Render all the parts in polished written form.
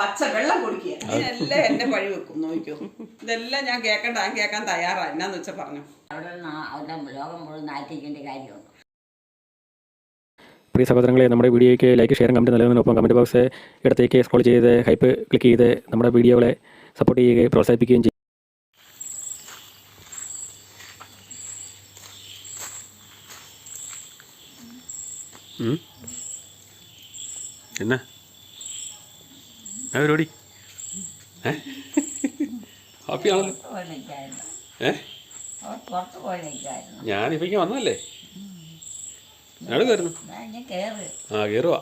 പച്ച വെള്ളം കുടിക്കുക. ഇതിനെല്ലാം എന്റെ പഴി വെക്കും. നോക്കൂ, ഇതെല്ലാം ഞാൻ കേൾക്കാൻ തയ്യാറാ. എന്നാന്ന് വെച്ചാൽ പറഞ്ഞു. അവിടെ ലോകം മുഴുവൻ നാറ്റിക്കേണ്ട കാര്യമുണ്ട്. പ്രിയ സഹോദരങ്ങളെ, നമ്മുടെ വീഡിയോയ്ക്ക് ലൈക്ക്, ഷെയർ, കമൻറ്റ് നൽകുന്നതിനൊപ്പം കമൻറ്റ് ബോക്സ് ഇടത്തേക്ക് സ്ക്രോൾ ചെയ്ത് ഹൈപ്പ് ക്ലിക്ക് ചെയ്ത് നമ്മുടെ വീഡിയോകളെ സപ്പോർട്ട് ചെയ്യുകയും പ്രോത്സാഹിപ്പിക്കുകയും ചെയ്യും. എന്നാ പരിപാടി? ഹാപ്പിയാണല്ലോ. പുറത്ത് പോയി നിൽക്കായിരുന്നു. ഞാനിപ്പേക്ക് വന്നതല്ലേ. എന്നാടുക്കുമായിരുന്നു? ആ, കയറുവാ.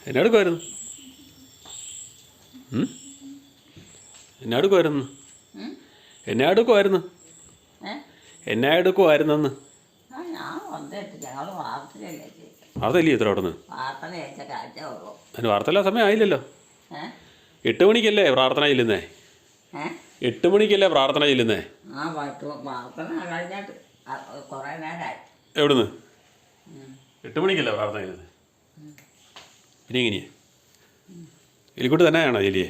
എന്നാടുക്കുമായിരുന്നു? എന്നാടുക്കുമായിരുന്നു? എന്നാടുക്കുമായിരുന്നെന്ന്? വാർത്തയില്ലേ ഇത്ര അവിടെ നിന്ന്? അതിന് വാർത്തയില്ല, സമയം ആയില്ലല്ലോ. 8 മണിക്കല്ലേ പ്രാർത്ഥന ചെല്ലുന്നേ? 8 മണിക്കല്ലേ പ്രാർത്ഥന ചെല്ലുന്നേ? എവിടുന്ന്? 8 മണിക്കല്ലേ പ്രാർത്ഥന ചെല്ലുന്നത്? പിന്നെ എങ്ങനെയാ? എലിക്കൂട്ട് തന്നെയാണോ ചെല്ലിയേ?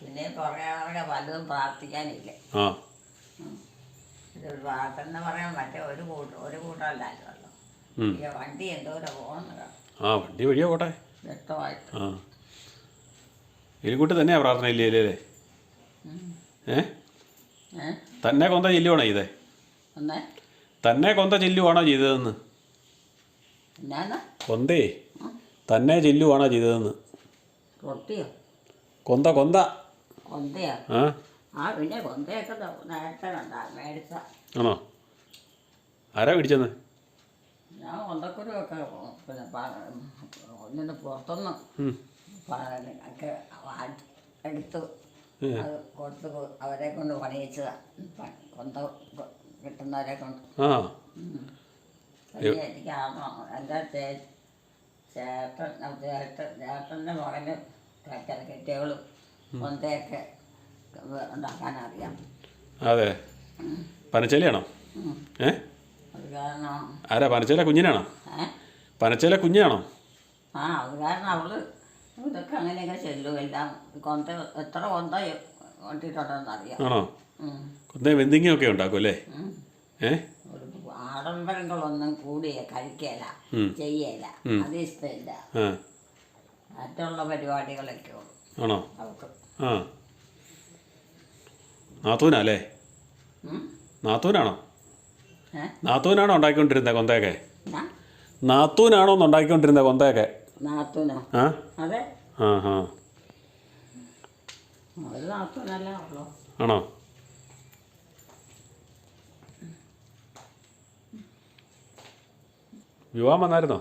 പിന്നെ പലതും പ്രാർത്ഥിക്കാനില്ല. ആ, പ്രാർത്ഥന പറയാൻ മറ്റേ ഒരു കൂട്ടമല്ലല്ലോ. വണ്ടി എന്തോരം പോകുന്നത്. ആ, വണ്ടി വഴിയാ പോട്ടെ. വ്യക്തമായിട്ട് ആ, എലിക്കൂട്ട് തന്നെയാ പ്രാർത്ഥന ഇല്ലേ അല്ലേ? തന്നെ കൊന്ത ചെല്ലുവാണോ ചെയ്തേ? തന്നെ കൊന്ത ചെല്ലുവാണോ ചെയ്തതെന്ന്? കൊന്തേ തന്നെ ചെല്ലുവാണോ ചെയ്തതെന്ന്? റൊട്ടിയോ? കൊന്ത കൊന്തയോ? പിന്നെ കൊന്തയൊക്കെ നേരത്തെ മേടിച്ച. ആണോ? ആരാ മേടിച്ചെന്ന്? ഞാൻ കൊന്തക്കുരുവൊക്കെ പിന്നെ ഒന്നിന് പുറത്തുനിന്ന് ഒക്കെ എടുത്ത് അത് കൊടുത്ത് അവരെ കൊണ്ട് പണിയിച്ചതാണ്. കൊന്ത കിട്ടുന്നവരെ കൊണ്ട്. എനിക്ക് എൻ്റെ ചേട്ടൻ്റെ മകന് കെട്ടിയവളും കൊന്തയൊക്കെ ഉണ്ടാക്കാനറിയാം. അതെ, പനച്ചേലയാണോ? അത് കാരണം ആരാ? പനച്ചേല കുഞ്ഞിനാണോ? പനച്ചേല കുഞ്ഞാണോ? അത് കാരണം അവള് ഇതൊക്കെ അങ്ങനെയൊക്കെ ചെല്ലും. എല്ലാം കൊന്ത എത്ര കൊന്ത കൊണ്ടിട്ടുണ്ടെന്ന് അറിയാം. ആണോ? കൊന്ത വെന്തിങ്ങയൊക്കെ ഉണ്ടാക്കും അല്ലേ? ആഡംബരങ്ങളൊന്നും കൂടിയ കഴിക്കല ചെയ്യല, അത് ഇഷ്ടമില്ല. മറ്റുള്ള പരിപാടികളൊക്കെ ഉള്ളു ആണോ? അവർക്ക്. ആ, നാത്തൂനല്ലേ? നാത്തൂനാണോ? നാത്തൂനാണോ ഉണ്ടാക്കിക്കൊണ്ടിരുന്നത് കൊന്തയൊക്കെ? നാത്തൂനാണോ ഒന്ന് ഉണ്ടാക്കിക്കൊണ്ടിരുന്നത് കൊന്തയൊക്കെ? നാത്തൂനോ? അതെ. ആ, ഒരു നാത്തൂനല്ല ഉള്ളൂ. ആണോ? വിവാൻ വന്നായിരുന്നോ?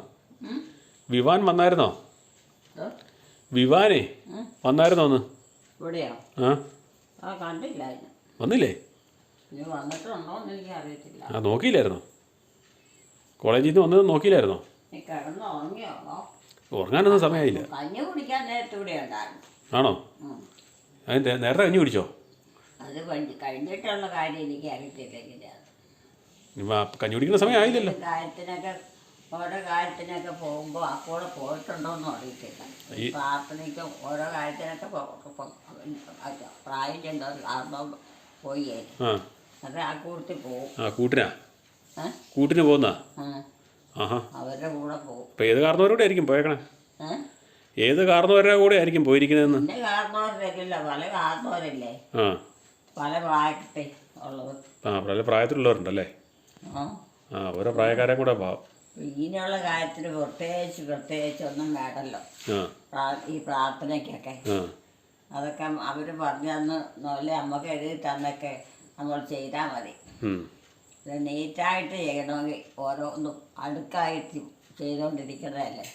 വിവാനേ വന്നായിരുന്നോ ഒന്ന്? ഇവിടെയോ? ആ, കണ്ടില്ല. വന്നില്ലേ? ഇനി വന്നിട്ടുണ്ടോന്ന് എനിക്ക് അറിയത്തില്ല. ആ, നോക്കിയില്ലായിരുന്നോ? കോളേജിൽ നിന്ന് വന്നത് നോക്കിയില്ലായിരുന്നോ? കിടന്ന് ഉറങ്ങിയോ? ഉറങ്ങാനൊന്നും സമയമായില്ല. കഞ്ഞി കുടിക്കാൻ നേരത്തെ ഇവിടെ ഉണ്ടായിരുന്നു. ആണോ? അതിന് നേരത്തെ കഞ്ഞി കുടിച്ചോ? അത് കഴിഞ്ഞിട്ടുള്ള കാര്യം എനിക്ക് അറിയത്തില്ല. കഞ്ഞി കുടിക്കുന്ന സമയം ആയില്ലല്ലോ. ഓരോ കാര്യത്തിനൊക്കെ പോകുമ്പോൾ അപ്പോടെ പോയിട്ടുണ്ടോയെന്നും അറിയത്തില്ല. പ്രാർത്ഥനയ്ക്കും ഓരോ കാര്യത്തിനൊക്കെ പ്രായം ചെന്നോ പോയി. അത് ആ കൂട്ടത്തിൽ പോകും. കൂട്ടിന് പോകുന്ന അവരുടെ കൂടെ പോകും. ഇപ്പം ഏത് കാരണവരുടെ ആയിരിക്കും പോയേക്കണേ? ഏത് കാരണവരുടെ കൂടെ ആയിരിക്കും പോയിരിക്കുന്നതെന്ന്? പിന്നെ കാരണവരല്ല, പല കാരണവരല്ലേ, പല പ്രായത്തെ ഉള്ളത്. പല പ്രായത്തിലുള്ളവരുണ്ടല്ലേ? ഓരോ പ്രായക്കാരെ കൂടെ പോവാം. ഇങ്ങനെയുള്ള കാര്യത്തിന് പ്രത്യേകിച്ച് ഒന്നും വേണ്ടല്ലോ. ഈ പ്രാർത്ഥനയ്ക്കൊക്കെ അതൊക്കെ അവർ പറഞ്ഞന്ന് നോലെ നമുക്ക് എഴുതി തന്നൊക്കെ നമ്മൾ ചെയ്താൽ മതി. ഇത് നീറ്റായിട്ട് ചെയ്യണമെങ്കിൽ ഓരോന്നും അടുക്കായിട്ട് ചെയ്തുകൊണ്ടിരിക്കുന്നതല്ലേ,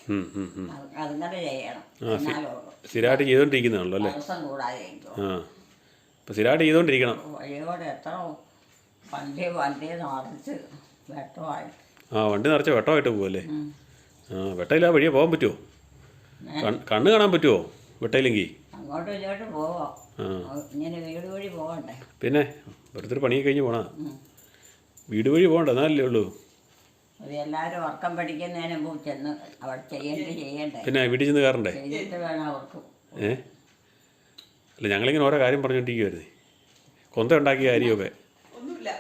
അതിങ്ങനെ ചെയ്യണം. സ്ഥിരമായിട്ട് ചെയ്തോണ്ടിരിക്കുന്നതാണല്ലോ അല്ലേ? ദിവസം കൂടാതെ ഇപ്പം സ്ഥിരമായിട്ട് ചെയ്തോണ്ടിരിക്കണം. വഴിയോടെ എത്ര വണ്ടി നിറച്ച് വെട്ടമായിട്ട്. വണ്ടി നിറച്ച് വെട്ടമായിട്ട് പോകുമല്ലേ? വെട്ടയില്ല വഴിയെ പോകാൻ പറ്റുമോ? കണ്ണ് കാണാൻ പറ്റുമോ വെട്ടയില്ലെങ്കിൽ? അങ്ങോട്ടും ഇങ്ങോട്ടും പോവോ? ഇങ്ങനെ വീട് വഴി പോകണ്ടേ? പിന്നെ വെറുതെ പണിയൊക്കെ കഴിഞ്ഞ് പോണ വീട് വഴി പോകണ്ട, എന്നാലല്ലേ ഉള്ളൂ. അത് എല്ലാവരും ഉറക്കം പഠിക്കുന്നതിന് മുമ്പ് ചെന്ന് അവിടെ ചെയ്യണ്ടേ പിന്നെ വീട്ടിൽ ചെന്ന് കയറണ്ടേ? ചെയ്തിട്ട് വേണം അവർക്ക്. അല്ല ഞങ്ങളിങ്ങനെ ഓരോ കാര്യം പറഞ്ഞുകൊണ്ടിരിക്കുവായിരുന്നേ. കൊന്ത ഉണ്ടാക്കിയ കാര്യമൊക്കെ ഒന്നുമില്ല.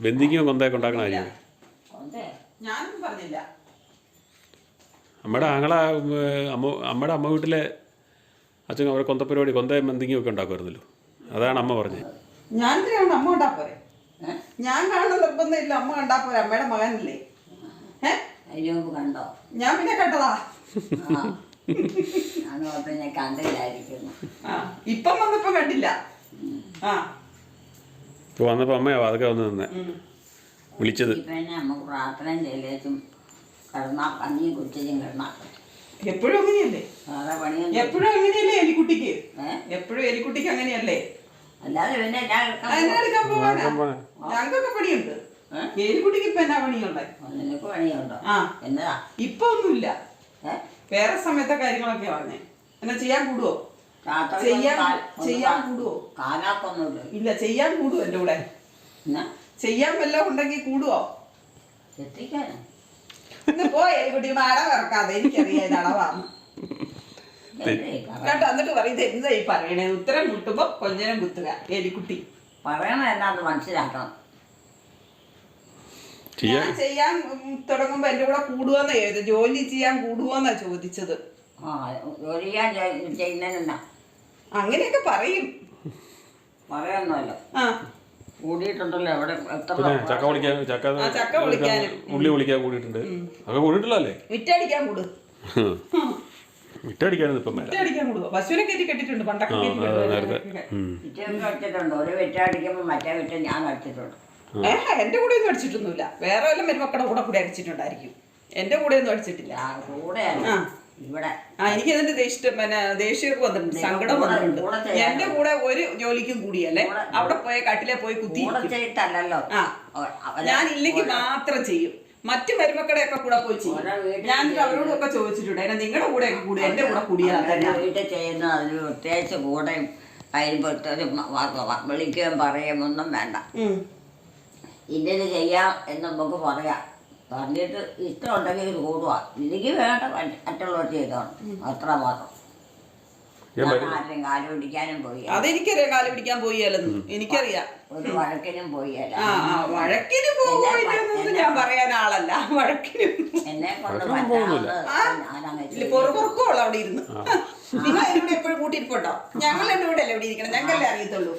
ബന്ധിക്കുമോ കൊന്തയൊക്കെ ഉണ്ടാക്കണ കാര്യമൊക്കെ ഞാനൊന്നും പറഞ്ഞില്ല. അമ്മയുടെ അമ്മയുടെ അമ്മ വീട്ടിലെ അച്ഛൻ അവരെ കൊന്തപ്പരിപാടി കൊന്തയും ബന്ധിക്കും ഒക്കെ ഉണ്ടാക്കുമായിരുന്നല്ലോ. അതാണ് അമ്മ പറഞ്ഞത്. ഞാൻ അമ്മ കണ്ടാ പോരെ? ഞാൻ കാണുന്ന നിർബന്ധമില്ല. അമ്മ കണ്ടാ പോരെ? അമ്മയുടെ മകനല്ലേ? അതിന് മുമ്പ് കണ്ടോ? ഞാൻ പിന്നെ കേട്ടതാ. ഞാൻ കണ്ടില്ലായിരിക്കുന്നു. ഇപ്പം വന്നപ്പോ കണ്ടില്ല. ഇപ്പോൾ വന്നപ്പോൾ അമ്മയാ അതൊക്കെ വന്ന് നിന്നെ വിളിച്ചത്. പിന്നെ നമുക്ക് പ്രാർത്ഥനയും ചെയ്യേച്ചും കിടന്നാ കഞ്ഞിയും കുറ്റിയും കിടന്നാ എപ്പോഴും അങ്ങനെയല്ലേ? വേറെ പണിയൊന്നും എപ്പോഴും അങ്ങനെയല്ലേ എലിക്കുട്ടിക്ക്? എപ്പോഴും എലിക്കുട്ടിക്ക് അങ്ങനെയല്ലേ? അല്ലാതെ പിന്നെ ഞങ്ങൾക്കൊക്കെ പണിയുണ്ട്. എലിക്കുട്ടിക്ക് ഇപ്പൊ എന്നാ പണിയുണ്ടേ? നിനക്ക് പണിയുണ്ടോ? എന്നതാ ഇപ്പൊ ഒന്നുമില്ല. വേറെ സമയത്തെ കാര്യങ്ങളൊക്കെ പറഞ്ഞേ. എന്നാ ചെയ്യാൻ കൂടുവോ? ചെയ്യാൻ കൂടുവോ? കാലാക്കൊന്നുമില്ല. ഇല്ല, ചെയ്യാൻ കൂടുവോ? എന്റെ കൂടെ ചെയ്യാൻ വല്ലതും ഉണ്ടെങ്കിൽ കൂടുവോ? എത്തിക്കാനോ? ഇന്ന് പോ എലിക്കുട്ടി, അടവ് ഇറക്കാതെ. എനിക്കറിയാം ഇത് അടവാന്ന് കേട്ടോ. എന്നിട്ട് പറയും എന്താ ഈ പറയണേ? ഉത്തരം മുട്ടുമ്പോ കൊഞ്ചനം കുത്തുക. എലിക്കുട്ടി പറയണ എന്നാന്ന് മനസ്സിലാക്കണം. ചെയ്യാൻ തുടങ്ങുമ്പോ എന്റെ കൂടെ കൂടുവോന്ന് ജോലി ചെയ്യാൻ കൂടുവോന്നാ ചോദിച്ചത്. ജോലി ചെയ്യുന്നതിനെന്നാ അങ്ങനെയൊക്കെ പറയും. പറയണല്ലോ. കൂടിയിട്ടുണ്ടല്ലോ എവിടെ ചക്ക വിളിക്കാനും ഉള്ളി വിളിക്കാൻ കൂടിയിട്ടുണ്ട്. അതൊക്കെ കൂടിയിട്ടില്ല അല്ലേ? വിറ്റടിക്കാൻ കൂടു. വിറ്റടിക്കാനും ഇപ്പം വിറ്റടിക്കാൻ കൂടുവോ? പശുവിനെ കയറ്റി കെട്ടിട്ടുണ്ട് പണ്ടൊക്കെ. അടിച്ചിട്ടുണ്ട്. ഒരു വിറ്റടിക്കുമ്പോ മറ്റേ വിറ്റ ഞാൻ അടിച്ചിട്ടുണ്ട്. എന്റെ കൂടെ ഒന്നും അടിച്ചിട്ടൊന്നുമില്ല. വേറെ വല്ല മരുമക്കളുടെ കൂടെ അടിച്ചിട്ടുണ്ടായിരിക്കും. എന്റെ കൂടെ ഒന്നും അടിച്ചിട്ടില്ല. കൂടെ ഇവിടെ എനിക്ക് അതിന്റെ ദേഷ്യമൊക്കെ വന്നിട്ടുണ്ട്, സങ്കടം വന്നിട്ടുണ്ട്. എന്റെ കൂടെ ഒരു ജോലിക്കും കൂടിയല്ലേ അവിടെ പോയ കട്ടിലെ പോയി കുത്തി. ഞാൻ ഇല്ലെങ്കിൽ മാത്രം ചെയ്യും. മറ്റു മരുമക്കളുടെ ഒക്കെ കൂടെ പോയി ചെയ്യും. ഞാൻ അവരോടൊക്കെ ചോദിച്ചിട്ടുണ്ട്, അതിനെ നിങ്ങളുടെ കൂടെ ഒക്കെ കൂടി എന്റെ കൂടെ കൂടിയാൽ വീട്ടിൽ ചെയ്യുന്ന അതിന് പ്രത്യേകിച്ച് കൂടെ വിളിക്കുകയും പറയുകയും ഒന്നും വേണ്ട. ഇന്നത് ചെയ്യാം എന്ന് നമുക്ക് പറയാം. പറഞ്ഞിട്ട് ഇഷ്ടം ഉണ്ടെങ്കിൽ കൂടുക. എനിക്ക് വേണ്ട മറ്റുള്ളവർ ചെയ്തോണം. അത്ര മാത്രം. ആരും കാല് പിടിക്കാനും പോയി. അതെനിക്കറിയാം. കാല് പിടിക്കാൻ പോയാലെന്ന് എനിക്കറിയാം. ഒരു വഴക്കിനും പോയല്ല. വഴക്കിന് പോയില്ലെന്നൊന്നും ഞാൻ പറയാൻ ആളല്ല. വഴക്കിന് എന്നെ കൊണ്ട് പറ്റാവുന്ന പൊറുപൊറുക്കോളൂ അവിടെ ഇരുന്ന്. നിങ്ങൾ അതിലൂടെ എപ്പോഴും കൂട്ടിയിരിപ്പുണ്ടോ? ഞങ്ങൾ എന്റെ കൂടെ അല്ലേ ഇവിടെ ഇരിക്കണം. ഞങ്ങളല്ലേ അറിയത്തുള്ളൂ.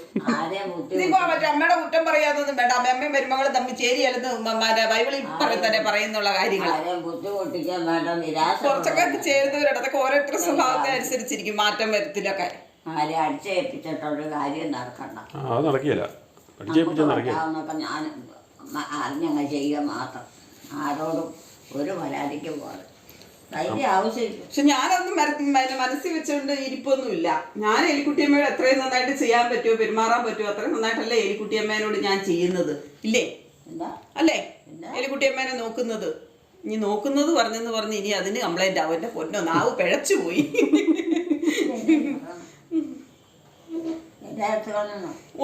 ഇതിപ്പോ മറ്റേ അമ്മയുടെ കുറ്റം പറയാതൊന്നും വേണ്ട. അമ്മയും മരുമകളും തമ്മിൽ ചേരിയല്ലെന്ന് ബൈബിളിൽ തന്നെ പറയുന്നുള്ള കാര്യങ്ങൾ. ബുദ്ധിമുട്ടിക്കാൻ വേണ്ട. നിരാശ കുറച്ചൊക്കെ ചേരുന്നവരടത്തൊക്കെ ഓരോരുത്തരുടെ സ്വഭാവത്തെ അനുസരിച്ചിരിക്കും മാറ്റം വരത്തിലൊക്കെ. ആരെ അടിച്ചേൽപ്പിച്ചിട്ടൊരു കാര്യം നടക്കണ്ട. ഞാൻ അറിഞ്ഞങ്ങ് ചെയ്യുക മാത്രം. ആരോടും ഒരു പരാതിക്ക് പോലെ അതിന്റെ ആവശ്യമില്ല. പക്ഷെ ഞാനൊന്നും മനസ്സിൽ വെച്ചുകൊണ്ട് ഇരിപ്പൊന്നുമില്ല. ഞാൻ എലിക്കുട്ടിയമ്മയോട് എത്രയും നന്നായിട്ട് ചെയ്യാൻ പറ്റുമോ, പെരുമാറാൻ പറ്റുമോ അത്രയും നന്നായിട്ടല്ലേ എലിക്കുട്ടിയമ്മേനോട് ഞാൻ ചെയ്യുന്നത്. ഇല്ലേ? അല്ലേ? എലിക്കുട്ടിയമ്മേനെ നോക്കുന്നത്. ഇനി നോക്കുന്നത് പറഞ്ഞ് ഇനി അതിന് കംപ്ലൈന്റ് ആവും. എന്റെ പൊന്നോ, നാവ് പിഴച്ചു പോയി.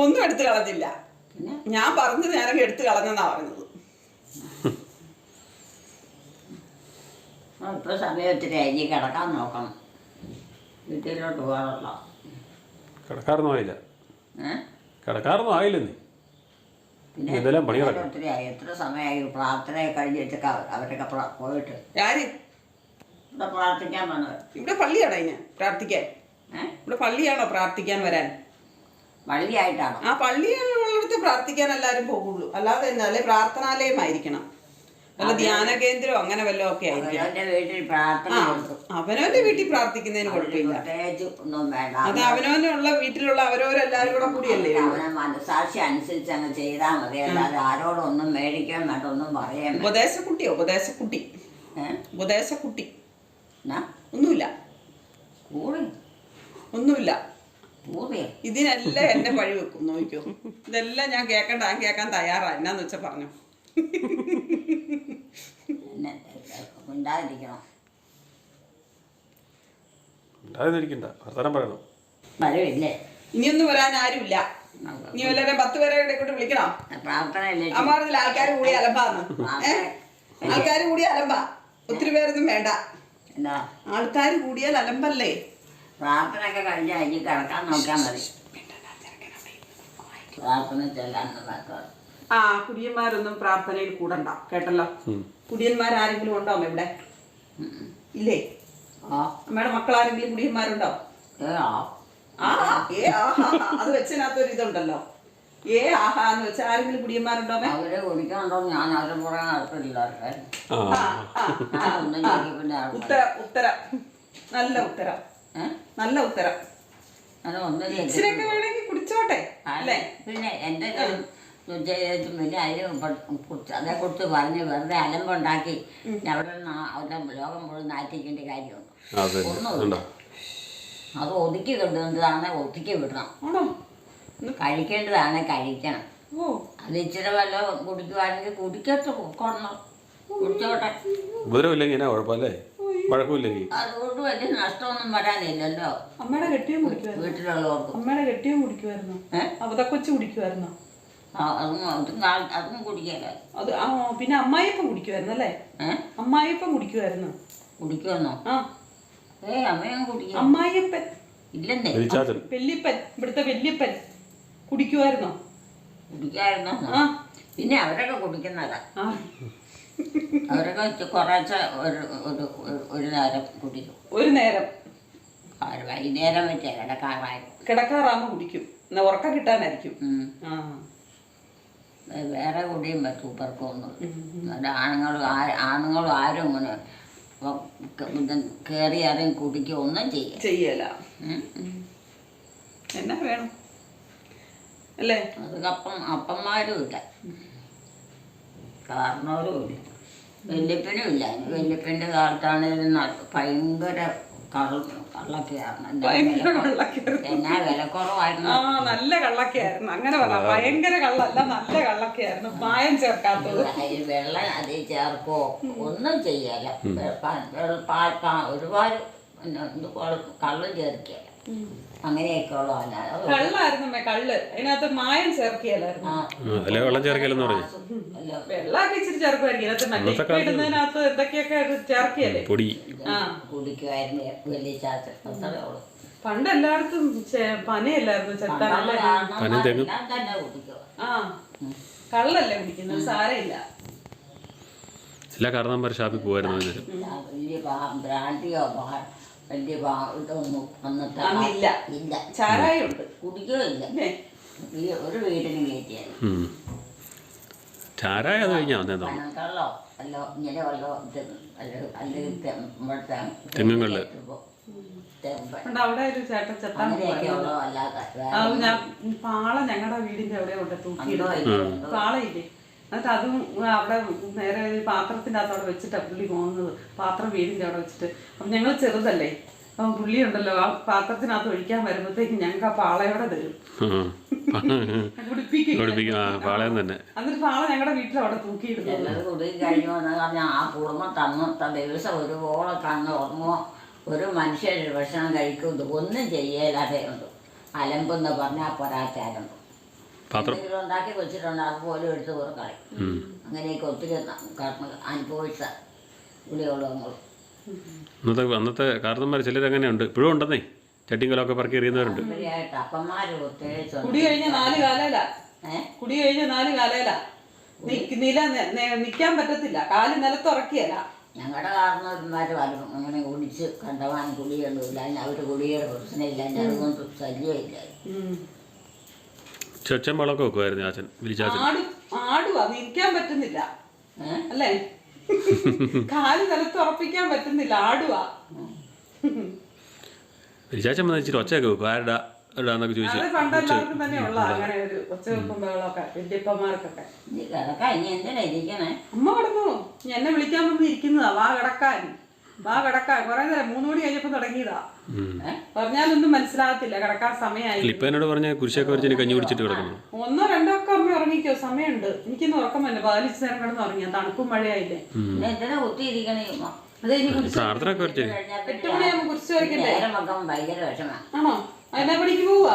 ഒന്നും എടുത്തു കളഞ്ഞില്ല. ഞാൻ പറഞ്ഞത് ഞാനങ്ങ് എടുത്തു കളഞ്ഞെന്നാ പറഞ്ഞത്. ഇപ്പൊ സമയത്തിന് അരി കിടക്കാൻ നോക്കണം. വീട്ടിലോട്ട് പോകാനുള്ള കിടക്കാറൊന്നും ആയില്ല. പിന്നെ ഒത്തിരി ആയി. എത്ര സമയമായി പ്രാർത്ഥനയെ കഴിഞ്ഞിട്ട് അവരൊക്കെ പോയിട്ട് ഇവിടെ പ്രാർത്ഥിക്കാൻ വന്നത്. ഇവിടെ പള്ളിയാണോ ഇതിന് പ്രാർത്ഥിക്കാൻ? ഇവിടെ പള്ളിയാണോ പ്രാർത്ഥിക്കാൻ വരാൻ? പള്ളിയായിട്ടാണോ? ആ പള്ളിയുള്ളിടത്ത് പ്രാർത്ഥിക്കാൻ എല്ലാവരും പോകുള്ളൂ. അല്ലാതെ അല്ലെ പ്രാർത്ഥനാലയമായിരിക്കണം. വല്ല ധ്യാന കേന്ദ്രം അങ്ങനെ വല്ലതും ഒക്കെ ആയിരിക്കും. അവനവന്റെ വീട്ടിൽ പ്രാർത്ഥിക്കുന്നതിന് കുഴപ്പമില്ല. അത് അവനവനുള്ള വീട്ടിലുള്ള അവരവരെല്ലാരും കൂടെ കൂടിയല്ലേ. മനസാക്ഷി അനുസരിച്ച് അങ്ങ് ചെയ്താൽ മതി. അല്ലാതെ ആരോടൊന്നും മേടിക്കാൻ വേണ്ട, ഒന്നും പറയാൻ. ഉപദേശക്കുട്ടിയോ? ഉപദേശക്കുട്ടി ഒന്നുമില്ല. ഒന്നുമില്ല. ഇതിനെല്ലാം എന്നെ പഴി വെക്കും. നോക്കിക്കോ, ഇതെല്ലാം ഞാൻ കേൾക്കാൻ തയ്യാറാ. എന്നാന്ന് വെച്ചാ പറഞ്ഞു. ഇനിയൊന്നും വരാൻ ആരുമില്ല. ഇനി വല്ലവരും 10 പേരെ കൊണ്ട് വിളിക്കണോ? അമ്മാറിൽ ആൾക്കാർ കൂടി അലമ്പാന്ന്. ആൾക്കാർ കൂടിയ അലമ്പാ, ഒത്തിരി പേരൊന്നും വേണ്ട. എന്താ ആൾക്കാർ കൂടിയാൽ അലമ്പല്ലേ. പ്രാർത്ഥനയൊക്കെ കഴിഞ്ഞാൽ ഇനി കിടക്കാൻ നോക്കാൻ മതി. പ്രാർത്ഥന ചെല്ലാന്ന് നോക്കാം. ആ കുടിയന്മാരൊന്നും പ്രാർത്ഥനയിൽ കൂടണ്ട കേട്ടല്ലോ. കുടിയന്മാരാരെങ്കിലും ഉണ്ടോ അമ്മ ഇവിടെ? ഇല്ലേ? ആ അമ്മയുടെ മക്കളാരെങ്കിലും കുടിയന്മാരുണ്ടോ? അത് വെച്ചതിനകത്തൊരു ഇതുണ്ടല്ലോ, ആഹാ എന്ന് വെച്ചാൽ ആരെങ്കിലും കുടിയന്മാരുണ്ടോ അമ്മ? അവരെ കുടിക്കണ്ടോ? ഞാൻ അവരെ പുറകെ നടത്തില്ല. ഉത്തരം നല്ല ഉത്തരം, നല്ല ഉത്തരം. ഇച്ചിരിയൊക്കെ വേണമെങ്കിൽ കുടിച്ചോട്ടെ അല്ലേ? പിന്നെ എൻ്റെ പിന്നെ അതിനെ അതേക്കുറിച്ച് പറഞ്ഞ് വെറുതെ അലമ്പുണ്ടാക്കി അവിടെ അവരുടെ ലോകം മുഴുവൻ നാറ്റിക്കേണ്ട കാര്യമുണ്ട്. ഒന്നുമില്ല. അത് ഒതുക്കി കിട്ടുന്നതാണ് ഒതുക്കി വിടണം. കഴിക്കേണ്ടതാണ് കഴിക്കണം. അത് ഇച്ചിരി വല്ലതും കുടിക്കുവാണെങ്കിൽ കുടിക്കത്ത് കൊള്ളണം, കുടിച്ചോട്ടെ. ഉപദ്രവമില്ലെങ്കിൽ കുഴപ്പമല്ലേ, വഴക്കമില്ലെങ്കിൽ അതുകൊണ്ട് വലിയ നഷ്ടമൊന്നും വരാനില്ലല്ലോ. അമ്മയുടെ കെട്ടിയും കുടിക്കുമായിരുന്നു, വീട്ടിലുള്ളവർക്ക്. അമ്മയുടെ കെട്ടിയും കുടിക്കുമായിരുന്നു, അവതക്കൊച്ചു കുടിക്കുമായിരുന്നു. അതും കുടിക്കല്ലേ. അത് പിന്നെ അമ്മായിയപ്പം കുടിക്കുമായിരുന്നു അല്ലേ? അമ്മായിയപ്പം കുടിക്കുമായിരുന്നു. കുടിക്കുമെന്നോ? അമ്മയും കുടിക്കും. അമ്മായിയപ്പൻ ഇല്ലെന്നേ, വല്യപ്പൻ, ഇവിടുത്തെ വല്യപ്പൻ കുടിക്കുമായിരുന്നോ? കുടിക്കായിരുന്നോ? പിന്നെ അവരൊക്കെ കുടിക്കുന്നതാ. അവരൊക്കെ കുറച്ച് ഒരു നേരം കുടിക്കും. ഒരു നേരം വൈകുന്നേരം വെച്ചേ കിടക്കാറാകുമ്പോ കുടിക്കും, എന്നാ ഉറക്കം കിട്ടാനായിരിക്കും. വേറെ കുടിയും സൂപ്പർക്കൊന്നും. ആണുങ്ങളും ആരും ഇങ്ങനെ കയറി ഇറങ്ങി കുടിക്കുക ഒന്നും ചെയ്യല. എന്നാ വേണം അല്ലേ? അത് അപ്പന്മാരും ഇല്ല, കാരണവരും ഇല്ല, വല്യപ്പനും ഇല്ല. വല്യപ്പൻ്റെ കാലത്താണേലും ഭയങ്കര കള്ളൊക്കെയായിരുന്നു. എന്നാ വിലക്കുറവായിരുന്നു. നല്ല കള്ളൊക്കെയായിരുന്നു. അങ്ങനെ പറയാം, ഭയങ്കര കള്ളല്ല, നല്ല കള്ളൊക്കെയായിരുന്നു, മായം ചേർക്കാത്തത്. വെള്ളം അതിൽ ചേർക്കോ ഒന്നും ചെയ്യല. ഒരുപാട് കള്ളും ചേർക്കല, അങ്ങനെയൊക്കെ ഉള്ള. കള്ളായിരുന്നു കള്ള്, അതിനകത്ത് മായം ചേർക്കിയല്ലായിരുന്നു. വെള്ളം ചേർക്കലെന്ന് പറഞ്ഞു. വെള്ളമൊക്കെ ഇച്ചിരി ചേർക്കുമായിരിക്കും ഇതിനകത്ത്, ഇടുന്നതിനകത്ത് എന്തൊക്കെയൊക്കെ ചേർക്കിയല്ലേ. കുടിക്കുമായിരുന്നു വലിയ ചാച്ച. അത്രേ ഉള്ളൂ. പണ്ട് എല്ലായിടത്തും പനയല്ലായിരുന്നു ചെത്താനല്ലേ? തന്നെ കുടിക്കുക. കള്ളല്ലേ കുടിക്കുന്നത്, സാരമില്ല. എല്ലാ കാരണവന്മാർ ഷാപ്പിൽ പോകുമായിരുന്നു. വലിയ ബ്രാൻഡിയോ വലിയ ഇതൊന്നും അന്നത്തെ ഇല്ല. ചാരായുണ്ട്, കുടിക്കുകയില്ല. ഒരു വീടിനും കയറ്റിയാലും ചാരായ അത് കഴിഞ്ഞാൽ കള്ളോ അല്ലോ ഇങ്ങനെ വല്ലോ അല്ലെങ്കിൽ തെങ്ങുകളിൽ അവിടെ ഒരു ചേട്ടൻ ചെത്താൻ ഞാൻ പാള ഞങ്ങളുടെ വീടിന്റെ അവിടെ ഉണ്ട് തൂക്കിയിടും. പാളയില്ലേ, എന്നിട്ട് അതും അവിടെ നേരെ പാത്രത്തിൻ്റെ അകത്ത് അവിടെ വെച്ചിട്ടാണ് പുള്ളി പോകുന്നത്. പാത്രം വീടിൻ്റെ അവിടെ വെച്ചിട്ട്. അപ്പം ഞങ്ങൾ ചെറുതല്ലേ, അപ്പം പുള്ളി ഉണ്ടല്ലോ ആ പാത്രത്തിനകത്ത് ഒഴിക്കാൻ വരുമ്പോഴത്തേക്കും ഞങ്ങൾക്ക് ആ പാളയോടെ തരും, കുടിപ്പിക്കും. എന്നിട്ട് പാള ഞങ്ങളുടെ വീട്ടിൽ അവിടെ തൂക്കിയിടുന്നത്. കുടി കഴിഞ്ഞു പറഞ്ഞാൽ ആ കുടുംബം തന്നത്തെ ദിവസം ഒരുപോലെ കണ്ണ് ഉറങ്ങുമോ, ഒരു മനുഷ്യര് ഭക്ഷണം കഴിക്കുന്നത് ഒന്നും ചെയ്യലാതെ ഉണ്ട്. അലമ്പെന്ന് പറഞ്ഞാൽ പൊരാച്ചാരുണ്ട്. എന്തെങ്കിലും ഉണ്ടാക്കി വെച്ചിട്ടുണ്ട്, അതുപോലും എടുത്ത് പുറക്കളി. അങ്ങനെയൊക്കെ ഒത്തിരി അനുഭവിച്ച കുടികളും അന്നത്തെ കാരണന്മാർ ചിലർ അങ്ങനെയുണ്ട്, ഇപ്പോഴും ഉണ്ടെന്നേ. ചട്ടിങ്കലൊക്കെ പറക്കി എറിയുന്നവരുണ്ട്. അപ്പന്മാര് കുടി കഴിഞ്ഞ 4 കാലയില, കുടി കഴിഞ്ഞ 4 കാലയില നിൽക്കാൻ പറ്റത്തില്ല, കാല് നിലത്തുറക്കിയല്ല. ഞങ്ങളുടെ കാരണവന്മാര് വരും അങ്ങനെ കുടിച്ച് കണ്ടവാൻ കുടിയൊന്നുമില്ല. അവര് കുടിയുടെ പ്രശ്നമില്ല, അതുകൊണ്ട് ശല്യമില്ല. ചെച്ചൻ വളമൊക്കെ വെക്കുമായിരുന്നു അച്ഛൻ. ആടുവാ, നിൽക്കാൻ പറ്റുന്നില്ല അല്ലേ, കാല് നിലത്തുറപ്പിക്കാൻ പറ്റുന്നില്ല, ആടുവാ. വിളിച്ചാച്ചൻ വന്ന് ഇച്ചിരി ഒച്ചയൊക്കെ വെക്കും. ആരുടെ എന്നൊക്കെ ചോദിച്ചു. പണ്ടെല്ലാവർക്കും തന്നെ ഉള്ള അങ്ങനെ ഒരു ഒച്ച വെക്കുമ്പോഴൊക്കെ വല്യപ്പന്മാർക്കൊക്കെ. അമ്മ കിടന്നു, എന്നെ വിളിക്കാൻ വന്ന് ഇരിക്കുന്നതാ, വാ കിടക്കാൻ, വാ കിടക്കാൻ. കുറെ നേരം 3 മണി കഴിഞ്ഞപ്പോ തുടങ്ങിയതാ. പറഞ്ഞാലൊന്നും മനസ്സിലാകത്തില്ല, കിടക്കാൻ സമയമായി. ഇപ്പൊ എന്നോട് പറഞ്ഞ കുരിശൊക്കെ വരച്ച് കഞ്ഞി കുടിച്ചിട്ട് കിടക്കുന്നു. 1 2 ഒക്കെ അമ്മ ഉറങ്ങിക്കോ, സമയമുണ്ട്. എനിക്കൊന്നും ഉറക്കം തന്നെ, 15 നേരം കിടന്ന് ഉറങ്ങിയ, തണുപ്പും മഴയായില്ലേ. അത് പ്രാർത്ഥന ഒക്കെ 8 മണിയാകുമ്പോ കുരിശ് വരയ്ക്കണ്ടേ? ഭയങ്കര വിഷമ. ആണോ? എന്നാ പണിക്ക് പോവാ?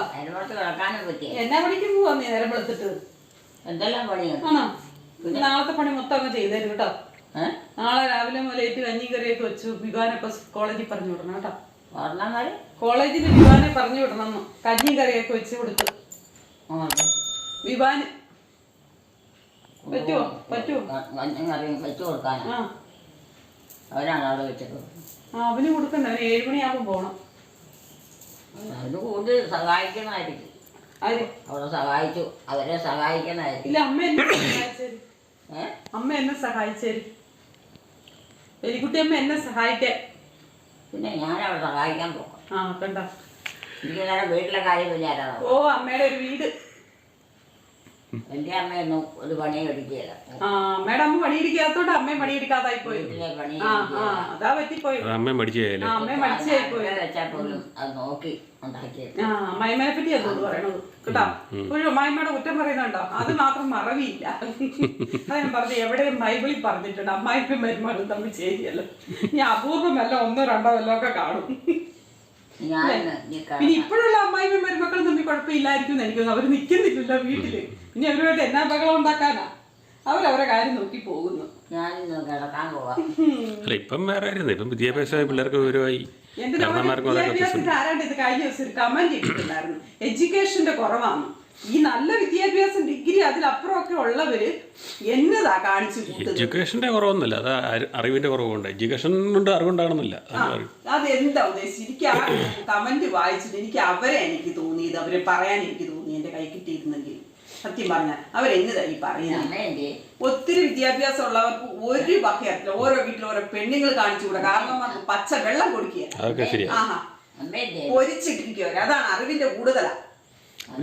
കിടക്കാനും പറ്റിയ എന്നാ പണിക്ക് പോവാ നീ നേരം വെളുത്തിട്ട്? എന്തെല്ലാം പണിയാണ്? ആണോ? നാളത്തെ പണി മൊത്തം അങ്ങ് ചെയ്തേരും കേട്ടോ. നാളെ രാവിലെ മുതലേറ്റ് കഞ്ഞി കറിയൊക്കെ വെച്ചു. വിവാനൊക്കെ കോളേജിൽ പറഞ്ഞു വിടണം കേട്ടോ. പറഞ്ഞാൽ കോളേജിൽ വിവാനെ പറഞ്ഞു വിടണം. കഞ്ഞി കറിയൊക്കെ വെച്ച് കൊടുത്തു. വിവാന് പറ്റുമോ? വെച്ചു കൊടുക്കാനാ? ആ അവരാണ് അവിടെ വെച്ചത്. അവന് കൊടുക്കണ്ട. അവന് 7 മണിയാകുമ്പോൾ പോകണം. അതിന് കൂടുതൽ സഹായിക്കണമായിരിക്കും. ആര്? അവിടെ സഹായിച്ചു, അവരെ സഹായിക്കണമായിരിക്കും. ഇല്ല, അമ്മ എന്നെ സഹായിച്ചേര്. അമ്മ എന്നെ സഹായിച്ചേര്. എലിക്കുട്ടി അമ്മ എന്നെ സഹായിക്കാൻ. പിന്നെ ഞാനവിടെ സഹായിക്കാൻ പോകാം. ആ കണ്ട. എനിക്ക് നേരെ വീട്ടിലെ കാര്യം വിചാരാ. ഓ അമ്മയുടെ ഒരു വീട്. എൻ്റെ അമ്മയൊന്നും ഒരു പണിയും എടുക്കുകയില്ല. ആ അമ്മയുടെ അമ്മ പണിയെടുക്കാത്തോണ്ട് അമ്മയും പണിയെടുക്കാതായി പോയി. വീട്ടിലെ പണി അതാ പറ്റിപ്പോയി. അമ്മയും പഠിച്ചാലേ. അമ്മയും മടിച്ചായി പോയി. വെച്ചാൽ പോലും അത് നോക്കി ഉണ്ടാക്കിയത്. ആ അമ്മായിമ്മനെ പറ്റി അതോട് പറയണത് കേട്ടോ. ഒരു അമ്മായിമ്മയുടെ കുറ്റം പറയുന്നുണ്ടോ? അത് മാത്രം മറവിയില്ല. അത് ഞാൻ പറഞ്ഞു, എവിടെയും ബൈബിളിൽ പറഞ്ഞിട്ടുണ്ട് അമ്മായിക്കും മരുമകളും തമ്മിൽ ചേരിയല്ലോ. ഇനി അപൂർവമല്ല 1 2 വല്ലോ ഒക്കെ കാണും. പിന്നെ ഇപ്പോഴുള്ള അമ്മായിയും മരുമക്കളും തമ്മിൽ കുഴപ്പമില്ലായിരിക്കും എനിക്ക്. അവർ നിൽക്കുന്നില്ലല്ലോ വീട്ടില്. ഇനി അവരുമായിട്ട് എന്നാ ബഹളം ഉണ്ടാക്കാനാ? അവരവരെ കാര്യം നോക്കി പോകുന്നു. ഞാനിന്ന് കിടക്കാൻ പോവാം. അല്ല ഇപ്പം വേറെ ആയിരുന്നു. ഇപ്പം വിദ്യാഭ്യാസമായി പിള്ളേർക്ക് വിവരമായി. എന്റെ വിദ്യാഭ്യാസത്തിന്റെ ആരാണ്ട് ഇത് കഴിഞ്ഞ ദിവസം ഒരു കമന്റ് ഇട്ടിട്ടുണ്ടായിരുന്നു. എഡ്യൂക്കേഷന്റെ കുറവാണ്. ഈ നല്ല വിദ്യാഭ്യാസം ഡിഗ്രി അതിലപ്പുറമൊക്കെ ഉള്ളവര് എന്നതാ കാണിച്ചു കൂട്ടുന്നത്. എഡ്യൂക്കേഷന്റെ കുറവൊന്നുമില്ല, അത് അറിവിന്റെ കുറവുണ്ട്. എഡ്യൂക്കേഷൻ കൊണ്ട് അറിവുണ്ടാകണമെന്നില്ല. അതെന്താ ഉദ്ദേശിച്ചത്? എനിക്ക് ആ കമന്റ് വായിച്ചിട്ട് എനിക്ക് തോന്നിയത്, അവരെ പറയാൻ എനിക്ക് തോന്നി. എന്റെ കൈ കിട്ടിയിരുന്നെങ്കിൽ സത്യം പറഞ്ഞാൽ അവരെന്നതാ ഈ പറയുന്നത്. ഒത്തിരി വിദ്യാഭ്യാസം ഉള്ളവർക്ക് ഒരു വകയല്ല. ഓരോ വീട്ടിൽ ഓരോ പെണ്ണുങ്ങൾ കാണിച്ചുകൂടെ. കാരണവന്മാർക്ക് പച്ച വെള്ളം കൊടുക്കുക. ആഹാ പൊരിച്ചിട്ടിരിക്കുക. അതാണ് അറിവിന്റെ കൂടുതലാ.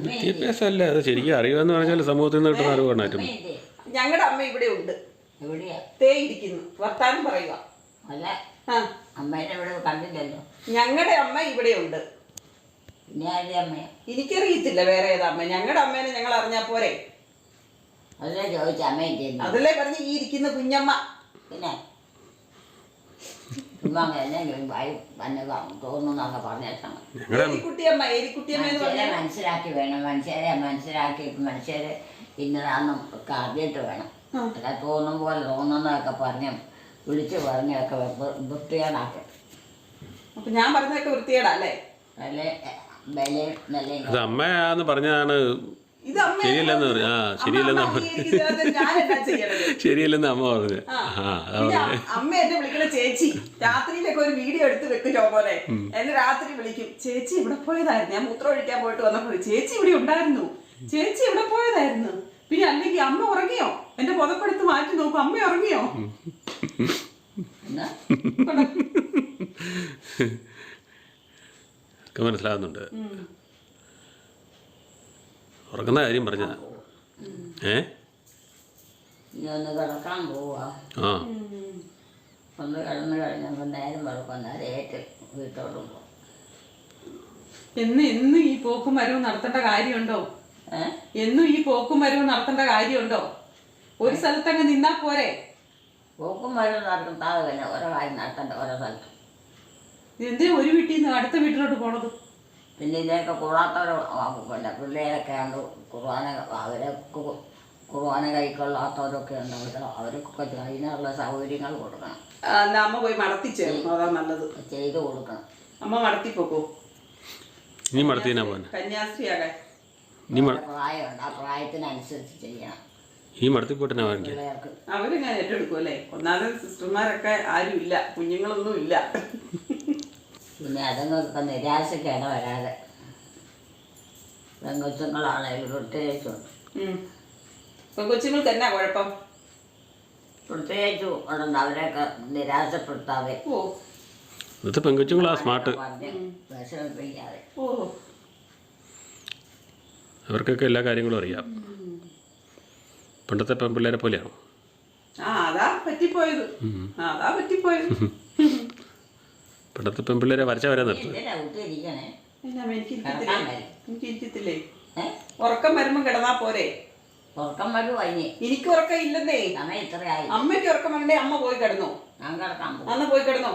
വിദ്യാഭ്യാസം അല്ല, അത് ശരിക്കും അറിയുമെന്ന് പറഞ്ഞാൽ സമൂഹത്തിൽ നിന്ന് കിട്ടുന്ന അറിവാണ്. ഞങ്ങളുടെ അമ്മ ഇവിടെ ഉണ്ട്. തേ ഇരിക്കുന്നു, വർത്താനം പറയുക. ഞങ്ങളുടെ അമ്മ ഇവിടെ ഉണ്ട്. എനിക്കറിയത്തില്ല വേറെ ഏതാ അമ്മ. ഞങ്ങളുടെ അമ്മേനെ ഞങ്ങൾ അറിഞ്ഞാ പോരെ? അതല്ലേ പറഞ്ഞ ഈ ഇരിക്കുന്ന കുഞ്ഞമ്മ. പിന്നെ തോന്നുന്നൊക്കെ പറഞ്ഞേക്കണം. മനസ്സിലാക്കി വേണം. മനുഷ്യരെ ഇന്നതാന്നും ഒക്കെ അറിഞ്ഞിട്ട് വേണം. അല്ല തോന്നും പോലെ തോന്നുന്നതൊക്കെ പറഞ്ഞ് വിളിച്ചു പറഞ്ഞൊക്കെ വൃത്തികേടാക്കി. അപ്പൊ ഞാൻ പറഞ്ഞതൊക്കെ വൃത്തികേടല്ലേ? അത് അമ്മയാന്ന് പറഞ്ഞതാണ്. ശരിയല്ലെന്ന് പറഞ്ഞു. ശരിയല്ലെന്ന് അമ്മ പറഞ്ഞു. അമ്മ എന്നെ വിളിക്കണ ചേച്ചി. രാത്രിയിലൊക്കെ ഒരു വീഡിയോ എടുത്ത് വെക്കും പോലെ. എന്നെ രാത്രി വിളിക്കും, ചേച്ചി ഇവിടെ പോയതായിരുന്നു. ഞാൻ മൂത്രം ഒഴിക്കാൻ പോയിട്ട് വന്നപ്പോൾ ചേച്ചി ഇവിടെ ഉണ്ടായിരുന്നു, ചേച്ചി ഇവിടെ പോയതായിരുന്നു. പിന്നെ അല്ലെങ്കിൽ അമ്മ ഉറങ്ങിയോ? എന്റെ പുതപ്പെടുത്ത് മാറ്റി നോക്കും, അമ്മ ഉറങ്ങിയോ? മനസ്സിലാകുന്നുണ്ട്. ഉറങ്ങുന്ന കാര്യം പറഞ്ഞതാ. ഒന്ന് കിടക്കാൻ പോവാ. ഒന്ന് കിടന്നു കഴിഞ്ഞപ്പോൾ നേരം വെളുപ്പം നേരേറ്റ് വീട്ടോട്ട് പോകും. എന്നും ഈ പോക്കും വരവും നടത്തേണ്ട കാര്യമുണ്ടോ? എന്നും ഈ പോക്കും വരവും നടത്തേണ്ട കാര്യമുണ്ടോ? ഒരു സ്ഥലത്തങ്ങ് നിന്നാ പോരെ? പോക്കും വരവും നടത്താതെ തന്നെ ഓരോ കാര്യം നടത്തേണ്ട ഓരോ സ്ഥലത്ത്. എന്തിനാ ഒരു വീട്ടിൽ നിന്ന് അടുത്ത വീട്ടിലോട്ട് പോണത്? പിന്നെ ഇതിനൊക്കെ കൂടാത്തവരോ പിന്നെ പിള്ളേരൊക്കെ ഉണ്ട്. കുർബാന കൈക്കൊള്ളാത്തവരൊക്കെ ഉണ്ട്. അവർക്കൊക്കെ അതിനുള്ള സൗകര്യങ്ങൾ കൊടുക്കണം. അമ്മ പോയി മടത്തി ചേർന്നു, അതാ നല്ലത്. ചെയ്ത് കൊടുക്കണം. അമ്മ മടത്തി പോക്കോ? കന്യാസ്ത്രീയാകാൻ പ്രായമുണ്ട്. ആ പ്രായത്തിനനുസരിച്ച് ചെയ്യണം. പിള്ളേർക്ക് അവരിങ്ങനെ ഏറ്റെടുക്കും അല്ലേ? ഒന്നാമത് സിസ്റ്റർമാരൊക്കെ ആരും ഇല്ല, കുഞ്ഞുങ്ങളൊന്നും ഇല്ല. പിന്നെ അതുങ്ങൾക്ക് നിരാശയ്ക്ക് ഇട വരാതെ പെങ്കൊച്ചുങ്ങളാണെങ്കിലും പ്രത്യേകിച്ചുണ്ട്. പെങ്കൊച്ചുങ്ങൾക്ക് എന്നാ കുഴപ്പം? പ്രത്യേകിച്ചു ഉണ്ടെന്ന് അവരെയൊക്കെ നിരാശപ്പെടുത്താതെ പെങ്കൊച്ചുങ്ങളാ സ്മാർട്ട്. വിഷമിപ്പിക്കാതെ അവർക്കൊക്കെ എല്ലാ കാര്യങ്ങളും അറിയാം. പണ്ടത്തെ പെൺപിള്ളേരെ പോലെയാണോ? അതാ പറ്റിപ്പോയത്. പണ്ടത്തെ പെൺപിള്ളേരെ വരച്ച വരെ നിർത്തും. എനിക്കിരിക്കത്തില്ലേ? ഉറക്കം വരുമ്പോ കിടന്നാ പോരെ? ഉറക്കം വരും. എനിക്ക് ഉറക്കം ഇല്ലെന്നേ. അമ്മയ്ക്ക് ഉറക്കം വരണ്ടേ? അമ്മ പോയി കിടന്നോ? അന്ന് പോയി കിടന്നോ?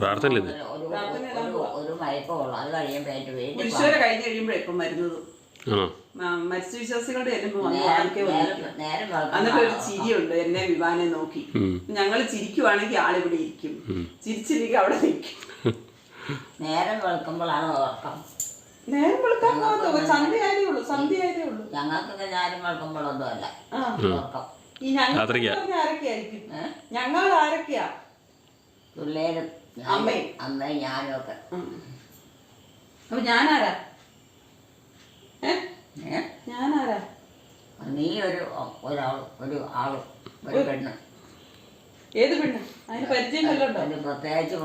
പ്രാർത്ഥന ഒരു മയക്കമുള്ളൂ. അത് കഴിയുമ്പോഴേക്കും ഈശ്വര കഴിഞ്ഞ് കഴിയുമ്പോഴേക്കും വരുന്നത്. ആണോ? മരിച്ച വിശ്വാസികളുടെ ചെല്ലുമ്പോ വന്ന് വാതിൽക്കൽ വന്നിരിക്കും. നേരം എന്നിട്ട് ഒരു ചിരിയുണ്ട് എന്നെ വിവാനെ നോക്കി. ഞങ്ങൾ ചിരിക്കുവാണെങ്കിൽ ആളിവിടെ ഇരിക്കും, ചിരിച്ചിരിക്കും അവിടെ നിൽക്കും. നേരം വെളുക്കുമ്പോഴാണ് ഉറക്കം. നേരം വെളുക്കാൻ പോകാത്ത സന്ധ്യയായതേ ഉള്ളൂ, സന്ധ്യയായതേ ഉള്ളൂ. ഞങ്ങൾക്കൊക്കെ നേരം വെളുക്കുമ്പോഴൊന്നും അല്ല ഉറക്കം. ഈ ഞങ്ങൾ ആരൊക്കെയായിരിക്കും? ഞങ്ങൾ ആരൊക്കെയാ? പിള്ളേരും അമ്മയും അമ്മയും ഞാനും ഒക്കെ. അപ്പൊ ഞാനാരാ? ഞാനാരാ? നീ ഒരു ആള് ഒരു പെണ്ണ്. ഏത് പെണ്ണ്? അതിന് പരിചയം വല്ലതും ഉണ്ടോ? പ്രത്യേകിച്ച്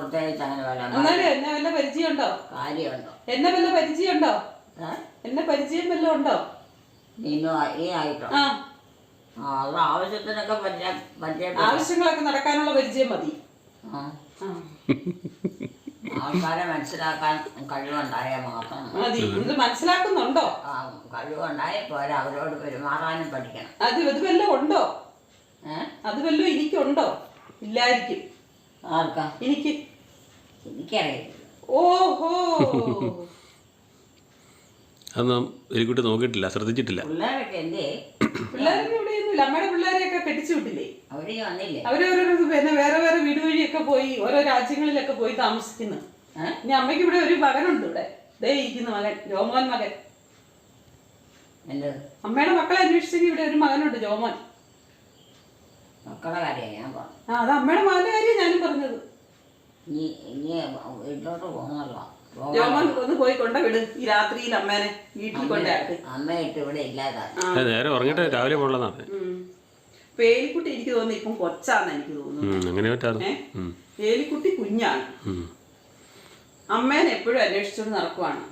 അങ്ങനെ എന്നാലും എന്നെ വല്ല പരിചയം ഉണ്ടോ? കാര്യമുണ്ടോ? എന്നെ വല്ല പരിചയം ഉണ്ടോ? എന്നെ പരിചയം വല്ലതും ഉണ്ടോ? നീ ആയിട്ടോ? അത് ആവശ്യത്തിനൊക്കെ ആവശ്യങ്ങളൊക്കെ നടക്കാനുള്ള പരിചയം മതി. ആൾക്കാരെ മനസ്സിലാക്കാൻ കഴിവുണ്ടായാൽ മാത്രം മതി. ഇത് മനസ്സിലാക്കുന്നുണ്ടോ? കഴിവുണ്ടായാൽ പോരാ, അവരോട് പെരുമാറാനും പഠിക്കണം. അത് വല്ലതും ഉണ്ടോ? അത് വല്ലതും എനിക്കുണ്ടോ? ഇല്ലായിരിക്കും. ആർക്കാ? എനിക്കറിയില്ല. ഓഹോ, അതൊന്നും എലിക്കുട്ടി നോക്കിയിട്ടില്ല, ശ്രദ്ധിച്ചിട്ടില്ല. പിള്ളേരൊക്കെ എന്തേ? പിള്ളേരൊന്നും ഇവിടെയൊന്നുമില്ല. അമ്മയുടെ പിള്ളേരെയൊക്കെ കെട്ടിച്ചു വിട്ടില്ലേ? അവര് വന്നില്ലേ? അവരോരോ പിന്നെ വേറെ വേറെ വീട് വഴിയൊക്കെ പോയി ഓരോ രാജ്യങ്ങളിലൊക്കെ പോയി താമസിക്കുന്നു. ഇനി അമ്മയ്ക്ക് ഇവിടെ ഒരു മകനുണ്ട്. ഇവിടെ ദേ ഇരിക്കുന്ന മകൻ, ജോമോൻ മകൻ. അമ്മയുടെ മക്കളെ അന്വേഷിച്ചെങ്കിൽ ഇവിടെ ഒരു മകനുണ്ട്, ജോമോൻ. മക്കളെ കാര്യമാണ് ഞാൻ പറഞ്ഞു. അത് അമ്മയുടെ മകന്റെ കാര്യം ഞാനും പറഞ്ഞത്. ഇനി വീട്ടിലോട്ട് പോകണല്ലോ. ജോമോൻ ഒന്ന് പോയി കൊണ്ടുവിട്. ഈ രാത്രിയിൽ അമ്മേനെ വീട്ടിൽ കൊണ്ടാക്കി. അമ്മയിട്ട് ഇവിടെ ഇല്ലാതാ. നേരെ ഉറങ്ങിട്ട് രാവിലെ പോകണമെന്നാണ്. പേലിക്കുട്ടി എനിക്ക് തോന്നുന്നു ഇപ്പം കൊച്ചാന്ന് എനിക്ക് തോന്നുന്നു. പേലിക്കുട്ടി കുഞ്ഞാണ്. അമ്മേനെ എപ്പോഴും അന്വേഷിച്ചോണ്ട് നടക്കുവാണ്.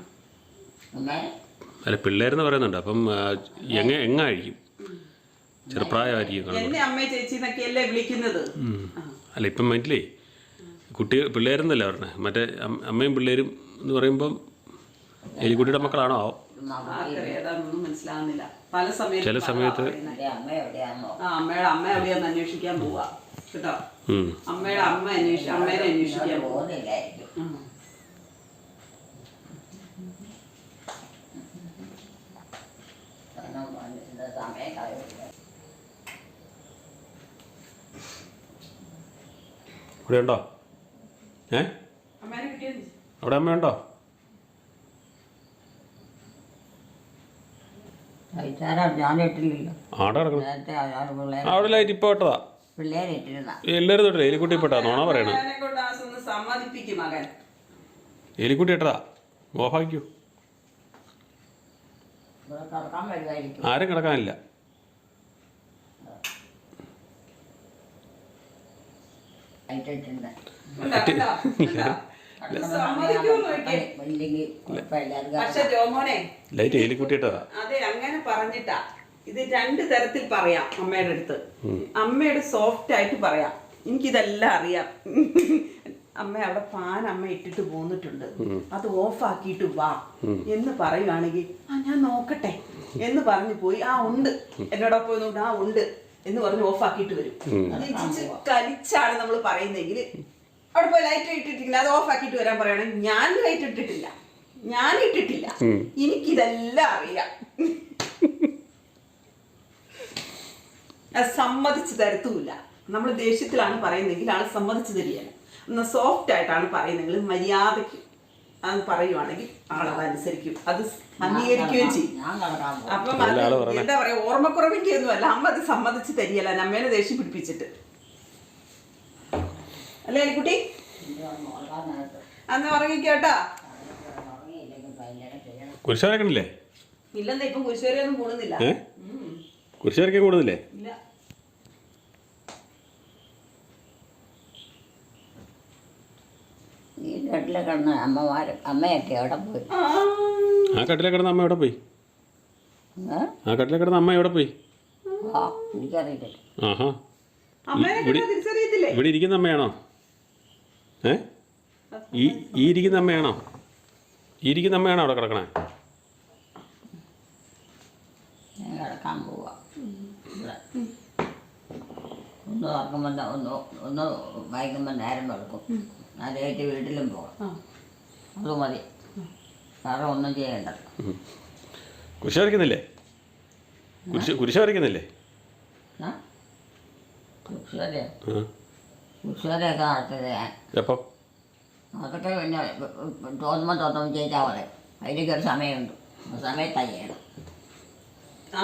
അല്ല, പിള്ളേരെന്ന് പറയുന്നുണ്ട്. അപ്പം എങ്ങായിരിക്കും? ചെറുപ്രായമായിരിക്കും. എന്നെ അമ്മയെ ചേച്ചി എന്നൊക്കെയല്ലേ വിളിക്കുന്നത്. അല്ല, ഇപ്പം മൈൻഡിലേ പിള്ളേരെന്നല്ല പറഞ്ഞേ, മറ്റേ അമ്മയും പിള്ളേരും എന്ന് പറയുമ്പം എലിക്കുട്ടിയുടെ മക്കളാണോ? ആർക്കറിയാതൊന്നും മനസ്സിലാവുന്നില്ല. പല സമയത്ത് ചില സമയത്ത് അമ്മയുടെ അമ്മ എവിടെയാന്ന് അന്വേഷിക്കാൻ പോവാ കേട്ടോ. അമ്മയുടെ അമ്മേനെ അന്വേഷിക്കാൻ പോകുന്നില്ലായിരിക്കും. ഇവിടെ ഉണ്ടോ? അമ്മേനെ കിട്ടിയത് അവിടെ അമ്മയുണ്ടോ? ഞാനിട്ടില്ലല്ലോ. ആടെ കിടക്കണം. അവിടെ ലൈറ്റ് ഇപ്പോൾ ഇട്ടതാ. പിള്ളേരിട്ടിരുന്ന എല്ലാവരും തൊട്ടില്ല. എലിക്കുട്ടി ഇപ്പോട്ടാ നോണ പറയണേ. സമ്മതിപ്പിക്കും മകൻ. എലിക്കുട്ടി ഇട്ടതാ. ഓഫാക്കൂ. ആരും കിടക്കാനില്ല. പക്ഷെ ജോമോനെ ലൈറ്റ് എലിക്കുട്ടി ഇട്ടതാ. അതെ, അങ്ങനെ പറഞ്ഞിട്ടാ. ഇത് രണ്ട് തരത്തിൽ പറയാം അമ്മയുടെ അടുത്ത്. അമ്മയുടെ സോഫ്റ്റ് ആയിട്ട് പറയാം. എനിക്കിതെല്ലാം അറിയാം. അമ്മ അവിടെ ഫാൻ അമ്മ ഇട്ടിട്ട് പോന്നിട്ടുണ്ട്, അത് ഓഫാക്കിയിട്ട് വാ എന്ന് പറയുവാണെങ്കിൽ ഞാൻ നോക്കട്ടെ എന്ന് പറഞ്ഞു പോയി. ഉണ്ട് എന്നോടൊപ്പം ഒന്നുകൊണ്ട് ഉണ്ട് എന്ന് പറഞ്ഞ് ഓഫാക്കിയിട്ട് വരും. അത് കലിച്ചാണ് നമ്മൾ പറയുന്നെങ്കിൽ അവിടെ പോയി ലൈറ്റ് ഇട്ടിട്ടില്ല, അത് ഓഫാക്കിയിട്ട് വരാൻ പറയുകയാണെങ്കിൽ ഞാൻ ലൈറ്റ് ഇട്ടിട്ടില്ല, ഞാൻ ഇട്ടിട്ടില്ല, എനിക്കിതെല്ലാം അറിയാം. സമ്മതിച്ചു തരത്തുമില്ല. നമ്മൾ ദേഷ്യത്തിലാണ് പറയുന്നെങ്കിൽ ആൾ സമ്മതിച്ചു തരികയാണ്. എന്നാൽ സോഫ്റ്റ് ആയിട്ടാണ് പറയുന്നെങ്കിൽ മര്യാദയ്ക്ക് അത് പറയുവാണെങ്കിൽ ആളതനുസരിക്കും, അത് അംഗീകരിക്കുകയും ചെയ്യും. അപ്പം അത് എന്താ പറയാ, ഓർമ്മക്കുറവിന്റെ ഒന്നും അല്ല, അമ്മ അത് സമ്മതിച്ച് തരികയല്ല അമ്മേനെ ദേഷ്യം പിടിപ്പിച്ചിട്ട്. അല്ലേ എലിക്കുട്ടി? അന്ന് ഉറങ്ങിക്കോട്ടാ. കുരിശുവരക്കണില്ലേ? ഇല്ലെന്നാ ഇപ്പം കുരിശുവരെയൊന്നും കൂടുന്നില്ല. കുരിശുവരക്കാൻ കൂടുന്നില്ലേ? ഇല്ല. ഈ കട്ടിലെ കിടന്ന അമ്മയൊക്കെ എവിടെ പോയി? ആ കട്ടിലെ കിടന്ന അമ്മ എവിടെ പോയി? ആ കട്ടിലെ കിടന്ന അമ്മ എവിടെ പോയി? എനിക്കറിയില്ല. ആഹാ, ഇവിടെ ഇരിക്കുന്ന അമ്മയാണോ? ഈ ഇരിക്കുന്ന അമ്മയാണോ? ഈ ഇരിക്കുന്ന അമ്മയാണോ അവിടെ കിടക്കണേ? ഞാൻ കിടക്കാൻ പോവാ. ഒന്ന് തുറക്കുമ്പോൾ ഒന്ന് വായിക്കുമ്പോൾ നേരം വെളുക്കും. അതേറ്റ് വീട്ടിലും പോകാം. അത് മതി, വേറെ ഒന്നും ചെയ്യണ്ട. കുരിശ് വരയ്ക്കുന്നില്ലേ? കുരിശ് വരയ്ക്കുന്നില്ലേ? ആ കുരിശുവരെ ആ. കുരിശുവരെയൊക്കെ നടത്തിയത് ഞാൻ. എപ്പം? അതൊക്കെ പിന്നെ തോന്നുമ്പോൾ ചെയ്താൽ മതി. അതിലേക്ക് ഒരു സമയമുണ്ട്. ആ സമയത്തായി ചെയ്യണം.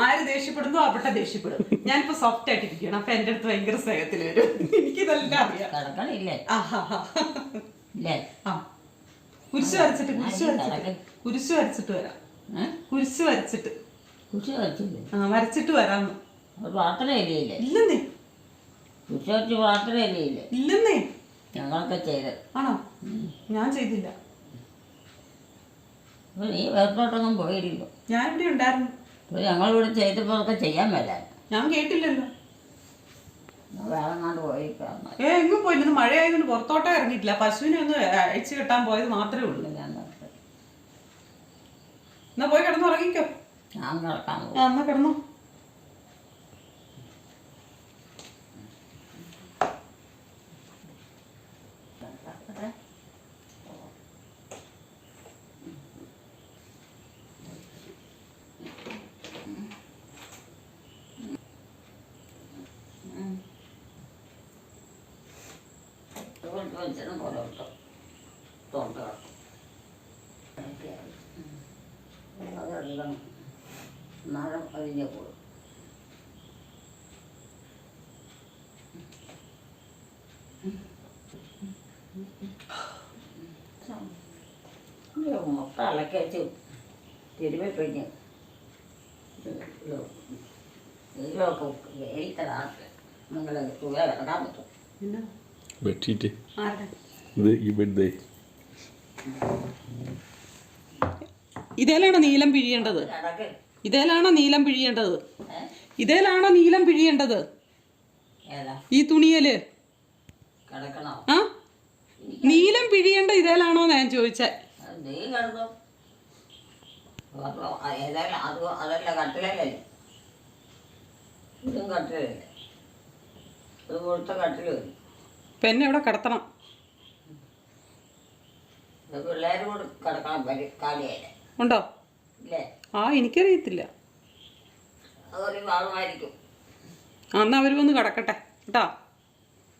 ആര് ദേഷ്യപ്പെടുന്നോ അവിടെ ദേഷ്യപ്പെടും. ഞാനിപ്പോ സോഫ്റ്റ് ആയിട്ടിരിക്കണം. അപ്പൊ എന്റെ അടുത്ത് ഭയങ്കര സ്നേഹത്തിൽ വരും. എനിക്കിതെല്ലാം അറിയാം. കിടക്കണില്ലേ? ഇല്ലേ? ആ കുരിശ് വരച്ചിട്ട് കുരിശ് വരച്ചിട്ട് വരാം. കുരിശ് വരച്ചിട്ട് കുരിശ് വരച്ചില്ലേ? ആ വരച്ചിട്ട് വരാന്ന്. അത് പ്രാർത്ഥനയല്ലേ? ഇല്ലെന്നേ. കുരിശ് വരച്ച് പ്രാർത്ഥനയല്ലേ? ഇല്ലെന്നേ. ഞങ്ങളൊക്കെ ചെയ്ത്. ആണോ? ഞാൻ ചെയ്തില്ല. അപ്പോൾ നീ വേറോട്ടൊന്നും പോയില്ലല്ലോ. ഞാനിവിടെ ഉണ്ടായിരുന്നു. അപ്പോൾ ഞങ്ങളിവിടെ ചെയ്തപ്പോൾ ഒക്കെ ചെയ്യാൻ മേലായിരുന്നു. ഞാൻ കേട്ടില്ലല്ലോ. വേറെ കണ്ട് പോയിക്കാന്ന്. എങ്ങും പോയില്ല. ഇത് മഴയായതുകൊണ്ട് പുറത്തോട്ടേ ഇറങ്ങിയിട്ടില്ല. പശുവിനെ ഒന്ന് അഴിച്ചു കെട്ടാൻ പോയത് മാത്രമേ ഉള്ളൂ. ഞാൻ നടത്തി. എന്നാ പോയി കിടന്നു ഉറങ്ങിക്കോ. ഞാൻ കിടക്കാൻ പോകും. എന്നാ കിടന്നു. വെച്ചിട്ട് പോലെ തോന്നുക അതെല്ലാം എന്നാലും അതിൻ്റെ കൂടും. മുട്ട അലക്കി വെച്ച് തിരുമ്പി പിഴിഞ്ഞ് ഇതിലൊക്കെ വേലിത്തരാറ് നിങ്ങൾ തുക കിടക്കാൻ പറ്റും. ബെഡ്ഷീറ്റ് ആരുടെ? ഇത് ഈ ബെഡ്. ഇതേലാണോ നീലം പിഴിയേണ്ടത്? കിടക്ക്. ഇതേലാണോ നീലം പിഴിയേണ്ടത്? ഇതേലാണോ നീലം പിഴിയേണ്ടത്? ഏതാ ഈ തുണിയല് കിടക്കണോ? ആ നീലം പിഴിയേണ്ട ഇതേലാണോ ഞാൻ ചോദിച്ചേ. നീ കിടന്നു ഏതായാലും അതല്ല കട്ടിലല്ലേ? ഇതും കട്ടിലല്ലേ? ഇത് കൊടുത്ത കട്ടിൽ വരും. ഇപ്പം എന്നെ ഇവിടെ കിടത്തണം. പിള്ളേരും കൂടെ കിടക്കണം കാലിയല്ലേ? ഉണ്ടോ? ഇല്ലേ? ആ എനിക്കറിയത്തില്ല. അതൊരു ഭാഗമായിരിക്കും. എന്നാ അവർ വന്ന് കിടക്കട്ടെ കേട്ടോ.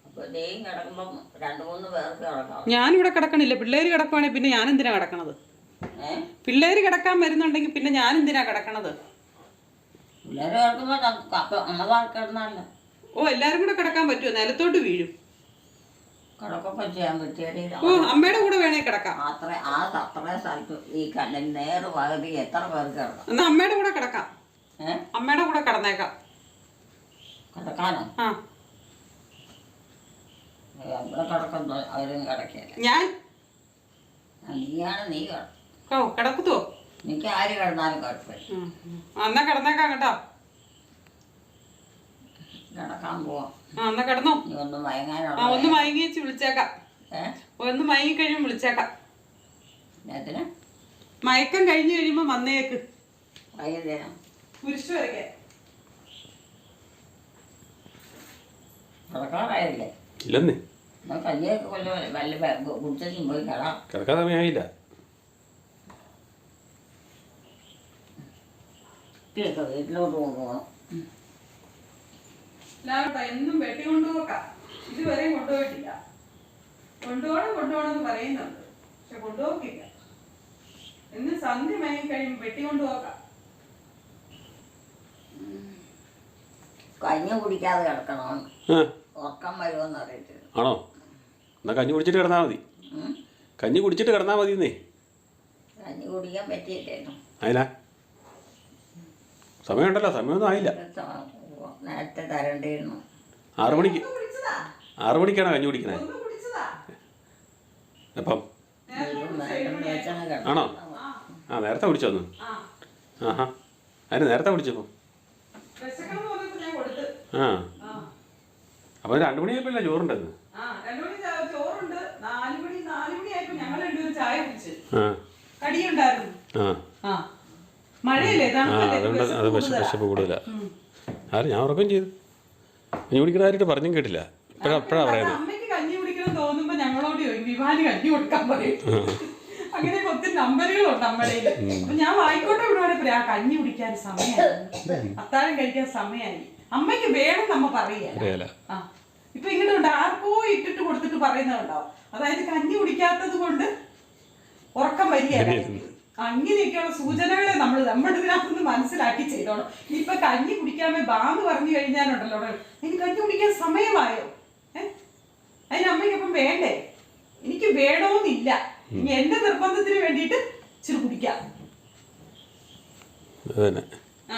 അപ്പോൾ നീയും കിടക്കുമ്പം 2-3 പേർക്ക് കിടക്കാം. ഞാനിവിടെ കിടക്കണില്ല. പിള്ളേര് കിടക്കുവാണെങ്കിൽ പിന്നെ ഞാൻ എന്തിനാ കിടക്കണത്? പിള്ളേര് കിടക്കാൻ വരുന്നുണ്ടെങ്കിൽ പിന്നെ ഞാൻ എന്തിനാ കിടക്കണത്? പിള്ളേർ കിടക്കുമ്പോൾ അമ്മ കിടന്നാലോ? ഓ എല്ലാരും കൂടെ കിടക്കാൻ പറ്റുമോ? നിലത്തോട്ട് വീഴും. കിടക്കൊക്കെ ചെയ്യാൻ പറ്റിയ ഓ അമ്മയുടെ കൂടെ വേണേ കിടക്കാം. അത്രയും സ്ഥലത്ത് ഈ കണ്ണിൽ നേരെ പകുതി എത്ര പേർക്ക് കിടക്കാം? എന്നാ അമ്മയുടെ കൂടെ കിടക്കാം. അമ്മയുടെ കൂടെ കിടന്നേക്കാം. കിടക്കാനോ? ആ അവിടെ കിടക്കുന്നു അവരും കിടക്കില്ല. ഞാൻ നീയാണ് നീ കിടക്കും. ഓ കിടക്കുത്തോ? എനിക്ക് ആര് കിടന്നാലും കുഴപ്പമില്ല. എന്നാ കിടന്നേക്കാം കേട്ടോ. കിടക്കാൻ പോവാം. എന്നാ കിടന്നോ. നീ ഒന്ന് മയങ്ങാനുള്ള ഒന്ന് മയങ്ങി വെച്ച് വിളിച്ചേക്കാം. ഒന്ന് മയങ്ങി കഴിയുമ്പോൾ വിളിച്ചേക്കാം. നേരത്തിന് മയക്കം കഴിഞ്ഞു കഴിയുമ്പോൾ വന്നേക്ക്. വൈകുന്നേരം കുരിശ് വരയ്ക്കാൻ. കിടക്കാറായില്ലേ? ഇല്ലെന്നേ. കഞ്ഞിയൊക്കെ കൊല്ലം വല്ല കുടിച്ചും പോയി കിടക്കാൻ സമയമായില്ല. വീട്ടിലോട്ട് കൊണ്ടുപോകണം. എന്നും വെട്ടി കൊണ്ടുപോക്കാം. ഇതുവരെ കൊണ്ടുപോയിട്ടില്ല. കൊണ്ടുപോകണം എന്ന് പറയുന്നുണ്ട്. പക്ഷെ കൊണ്ടുപോക്കില്ല. എന്ന് സന്ധ്യ മയങ്ങി കഴിയുമ്പോൾ വെട്ടി കൊണ്ടുപോക്കാം. കഞ്ഞി കുടിക്കാതെ കിടക്കണമെന്ന് ഉറക്കം വരുമെന്ന് അറിയത്തില്ല. ആണോ? എന്നാൽ കഞ്ഞി കുടിച്ചിട്ട് കിടന്നാൽ മതി. കഞ്ഞി കുടിച്ചിട്ട് കിടന്നാൽ മതി എന്നേ. കഞ്ഞി കുടിക്കാൻ പറ്റിയില്ലായിരുന്നു. അതിനാ സമയമുണ്ടല്ലോ. സമയമൊന്നും ആയില്ല. നേരത്തെ തരണ്ടിരുന്നു. 6 മണിക്ക്. 6 മണിക്കാണോ കഞ്ഞി കുടിക്കണേ? അപ്പം ആണോ? ആ നേരത്തെ കുടിച്ചോ ഒന്ന്? ആഹാ അതിന് നേരത്തെ കുടിച്ചപ്പം. ആ അപ്പം 2 മണിയായപ്പോഴല്ലേ ചോറുണ്ടെന്ന്? ചോറുണ്ട്. 4 മണി ആയപ്പോ ഞങ്ങൾ രണ്ടുപേരും ചായ കുടിച്ച്. ആ കടിയുണ്ടായിരുന്നു. ആ മഴയല്ലേ? അതുകൊണ്ട് അത് വിശപ്പ് കൂടുതലാ. ഞാൻ ഉറക്കം ചെയ്തു. കഞ്ഞി കുടിക്കുന്ന കാര്യമായിട്ട് പറഞ്ഞും കേട്ടില്ല. ഇപ്പോഴാ പറയുന്നത്. അമ്മയ്ക്ക് കഞ്ഞി കുടിക്കണം തോന്നുമ്പോ ഞങ്ങളോട് ചോദിക്കും വിവാന് കഞ്ഞി കൊടുക്കാൻ പറയും. അങ്ങനെ ഒത്തിരി നമ്പറുകളുണ്ട് അമ്മയുടെ. അപ്പൊ ഞാൻ വായിക്കോട്ടെ ഇവിടെ കഴിഞ്ഞപ്പോഴേ ആ കഞ്ഞി കുടിക്കാൻ സമയമായി, അത്താഴം കഴിക്കാൻ സമയമായി. അമ്മയ്ക്ക് വേണം നമ്മ പറയല. ആ ഇപ്പൊ ഇങ്ങനെ ഉണ്ട്, ആർക്കോ ഇട്ടിട്ട് കൊടുത്തിട്ട് പറയുന്നതുണ്ടാവും. അതായത് കഞ്ഞി കുടിക്കാത്തത് കൊണ്ട് ഉറക്കം വരികയല്ല. അങ്ങനെയൊക്കെയുള്ള സൂചനകളെ നമ്മൾ ഇതിനകത്തുനിന്ന് മനസ്സിലാക്കി ചെയ്തോണം. ഇപ്പൊ കഞ്ഞി കുടിക്കാമേ ബാന്ന് പറഞ്ഞു കഴിഞ്ഞാലുണ്ടല്ലോ, എനിക്ക് കഞ്ഞി കുടിക്കാൻ സമയമായോ? അതിന് അമ്മയ്ക്കൊപ്പം വേണ്ടേ? എനിക്ക് വേണമെന്നില്ല, ഇനി എന്റെ നിർബന്ധത്തിന് വേണ്ടിയിട്ട് ഇച്ചിരി കുടിക്കാം.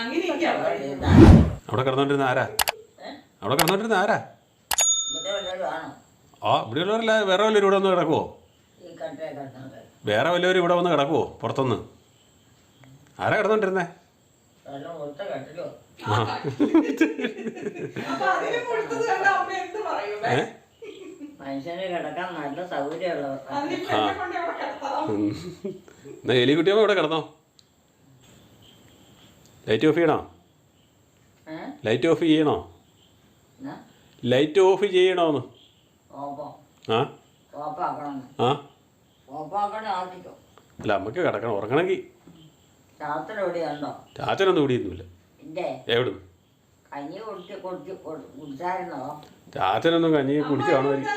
അങ്ങനെയൊക്കെയാണ്. അവിടെ കിടന്നോണ്ടിരുന്ന ആരാ? അവിടെ കിടന്നോണ്ടിരുന്ന ആരാ? ആ ഇവിടെയുള്ളവരല്ല, വേറെ വല്ലവരും ഇവിടെ വന്ന് കിടക്കുവോ? വേറെ വല്ലവരും ഇവിടെ വന്ന് കിടക്കുവോ പുറത്തുനിന്ന്? ആരാ കിടന്നോണ്ടിരുന്നേ? മനുഷ്യന് കിടക്കാൻ നല്ല സൗകര്യമുള്ളവർ. എന്നാ എലിക്കുട്ടിയമ്മ ഇവിടെ കിടന്നോ? ലൈറ്റ് ഓഫ് ചെയ്യണോ? ലൈറ്റ് ഓഫ് ചെയ്യണോ? ലൈറ്റ് ഓഫ് ചെയ്യണോന്ന്? ആ ആ അല്ല, അമ്മക്ക് കിടക്കണം, ഉറങ്ങണമെങ്കിൽ. ചാച്ചനൊന്നും ഇവിടെയൊന്നുമില്ല. എവിടുന്ന്? ചാച്ചനൊന്നും കഞ്ഞി കുടിച്ചു കാണുമായിരിക്കും.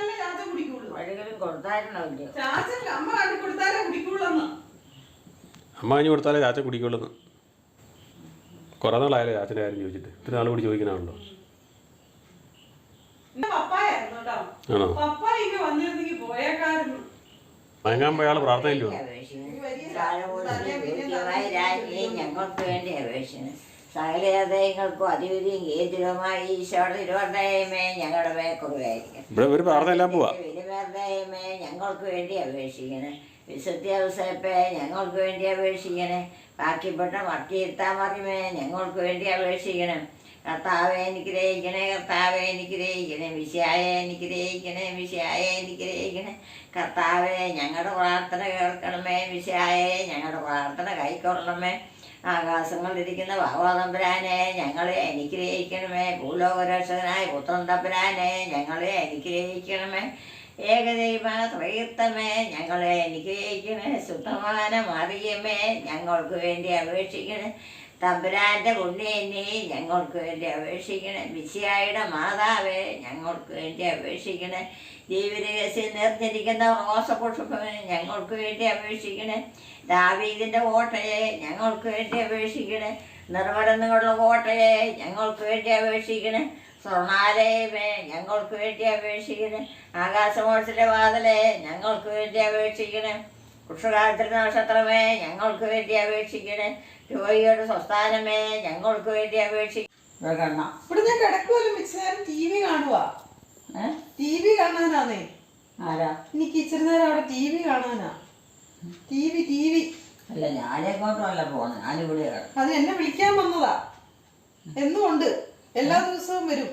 അമ്മ കഞ്ഞി കൊടുത്താലേ ചാച്ചൻ കുടിക്കുള്ളൂ. കുറേ നാളായാലേ ചാച്ചൻ്റെ കാര്യം ചോദിച്ചിട്ട്. ഇത്ര നാൾ കൂടി ചോദിക്കണമല്ലോ. ആണോ? മയങ്ങാൻ പോയാൾ പ്രാർത്ഥനയില്ലോ? ഞങ്ങൾക്ക് വേണ്ടി അപേക്ഷിക്കുന്നു. സകലതയങ്ങൾക്കും അതിവിധിയും കേന്ദ്രമായി ഈശോയുടെ തിരുവനന്തയമേ ഞങ്ങളുടെ മേക്കുറിയായിരിക്കും. വിനിമർദ്ദയമേ ഞങ്ങൾക്ക് വേണ്ടി അപേക്ഷിക്കണേ. വിശുദ്ധ്യവസപ്പേ ഞങ്ങൾക്ക് വേണ്ടി അപേക്ഷിക്കണേ. ബാക്കിപ്പെട്ട മർത്തിയിരുത്താമറിമേ ഞങ്ങൾക്ക് വേണ്ടി അപേക്ഷിക്കണം. കർത്താവെ അനുഗ്രഹിക്കണേ, കർത്താവെ അനുഗ്രഹിക്കണേ. വിശയായെ അനുഗ്രഹിക്കണേ, വിശയായെ അനുഗ്രഹിക്കണേ. കർത്താവെ ഞങ്ങളുടെ പ്രാർത്ഥന കേൾക്കണമേ. വിശയായെ ഞങ്ങളുടെ പ്രാർത്ഥന കൈക്കൊള്ളണമേ. ആകാശങ്ങളിലിരിക്കുന്ന ഭഗവതമ്പുരാനെ ഞങ്ങളെ അനുഗ്രഹിക്കണമേ. ഭൂലോകരക്ഷകനായ പുത്രൻ തമ്പുരാനെ ഞങ്ങളെ അനുഗ്രഹിക്കണമേ. ഏകദൈവ ത്രയീർത്ഥമേ ഞങ്ങളെ അനുഗ്രഹിക്കണേ. ശുദ്ധമാന മറിയമേ ഞങ്ങൾക്ക് വേണ്ടി അപേക്ഷിക്കണേ. തമ്പുരാൻ്റെ പുണ്യനെ ഞങ്ങൾക്ക് വേണ്ടി അപേക്ഷിക്കണേ. മിശിഹായുടെ മാതാവേ ഞങ്ങൾക്ക് വേണ്ടി അപേക്ഷിക്കണേ. ജീവിതരഹസ്യം നിറഞ്ഞിരിക്കുന്ന റോസപുഷ്പമേ ഞങ്ങൾക്ക് വേണ്ടി അപേക്ഷിക്കണേ. ദാവീദിൻ്റെ കോട്ടയെ ഞങ്ങൾക്ക് വേണ്ടി അപേക്ഷിക്കണേ. നിർമ്മലങ്ങളുള്ള കോട്ടയെ ഞങ്ങൾക്ക് വേണ്ടി അപേക്ഷിക്കണേ. സ്വർണാലയമേ ഞങ്ങൾക്ക് വേണ്ടി അപേക്ഷിക്കണേ. ആകാശമോക്ഷത്തിലെ വാതിലെ ഞങ്ങൾക്ക് വേണ്ടി അപേക്ഷിക്കണേ. കുഷകാലത്തിലെ നക്ഷത്രമേ ഞങ്ങൾക്ക് വേണ്ടി അപേക്ഷിക്കണേ. രോഗിയുടെ സ്വസ്ഥാനമേ ഞങ്ങൾക്ക് വേണ്ടി അപേക്ഷിക്കണം. ഇവിടെ ഞാൻ കിടക്കുമല്ലോ, മിക്സ് ടി വി കാണുവാ. ടി വി കാണാനാന്നേ. ആരാ? എനിക്ക് ഇച്ചിരി നേരം അവിടെ ടി വി കാണാനാ. ടി വി അല്ല, ഞാനേക്കോട്ടല്ല പോണേ, ഞാനിവിടെ. അത് എന്നെ വിളിക്കാൻ വന്നതാ. എന്നും ഉണ്ട്, എല്ലാ ദിവസവും വരും.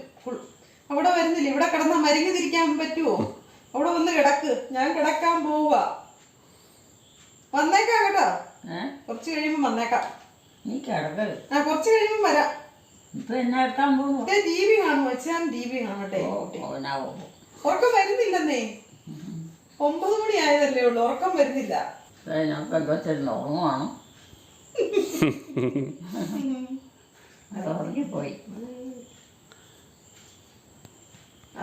അവിടെ വരുന്നില്ല. ഇവിടെ കിടന്നാ മരുങ്ങി തിരിക്കാൻ പറ്റുമോ? അവിടെ വന്ന് കിടക്ക്, ഞാൻ കിടക്കാൻ പോവുക. വന്നേക്കാം കേട്ടോ, കുറച്ച് കഴിയുമ്പോ വന്നേക്കാം. നീ കിടക്കരുത്. ആ കുറച്ച് കഴിയുമ്പോ വരാം. ഇപ്പൊ എന്നെ എടുക്കാൻ പോകും. ടി വി കാണും, ഞാൻ ടി വി കാണട്ടെ. ഉറക്കം വരുന്നില്ലെന്നേ, 9 മണി ആയതല്ലേ ഉള്ളു, ഉറക്കം വരുന്നില്ല. ഉറങ്ങുവാണോ? ഉറങ്ങിപ്പോയി.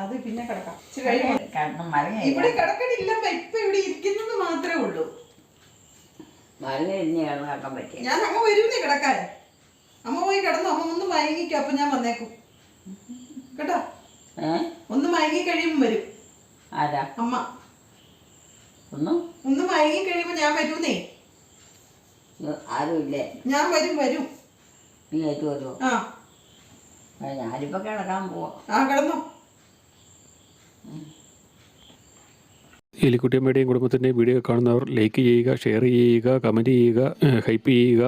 അത് പിന്നെ കിടക്കാം. ഇവിടെ കിടക്കണില്ല, ഇപ്പൊ ഇവിടെ ഇരിക്കുന്നത് മാത്രമേ ഉള്ളൂ. ഞാൻ അമ്മ വരുന്നേ കിടക്കാൻ. അമ്മ പോയി കിടന്നു. അമ്മ ഒന്ന് മയങ്ങിക്കും, അപ്പൊ ഞാൻ വന്നേക്കും കേട്ടോ. ഒന്ന് മയങ്ങി കഴിയുമ്പോ വരും. ആരാ? അമ്മ. ഒന്ന് മയങ്ങി കഴിയുമ്പോ ഞാൻ വരുന്നേ. ആരുമില്ലേ? ഞാൻ വരും. നീ ഏറ്റു വരുമോ? ആ ഞാനിപ്പോ കിടക്കാൻ പോവാ. ആ കിടന്നോ. എലിക്കുട്ടിയമ്മയുടെയും കുടുംബത്തിൻ്റെയും വീഡിയോ കാണുന്നവർ ലൈക്ക് ചെയ്യുക, ഷെയർ ചെയ്യുക, കമൻറ്റ് ചെയ്യുക, ഹൈപ്പ് ചെയ്യുക.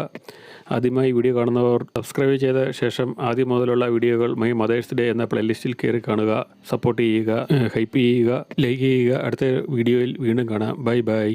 ആദ്യമായി വീഡിയോ കാണുന്നവർ സബ്സ്ക്രൈബ് ചെയ്ത ശേഷം ആദ്യം മുതലുള്ള വീഡിയോകൾ മൈ മദേഴ്സ് ഡേ എന്ന പ്ലേലിസ്റ്റിൽ കയറി കാണുക. സപ്പോർട്ട് ചെയ്യുക, ഹൈപ്പ് ചെയ്യുക, ലൈക്ക് ചെയ്യുക. അടുത്ത വീഡിയോയിൽ വീണ്ടും കാണാം. ബൈ.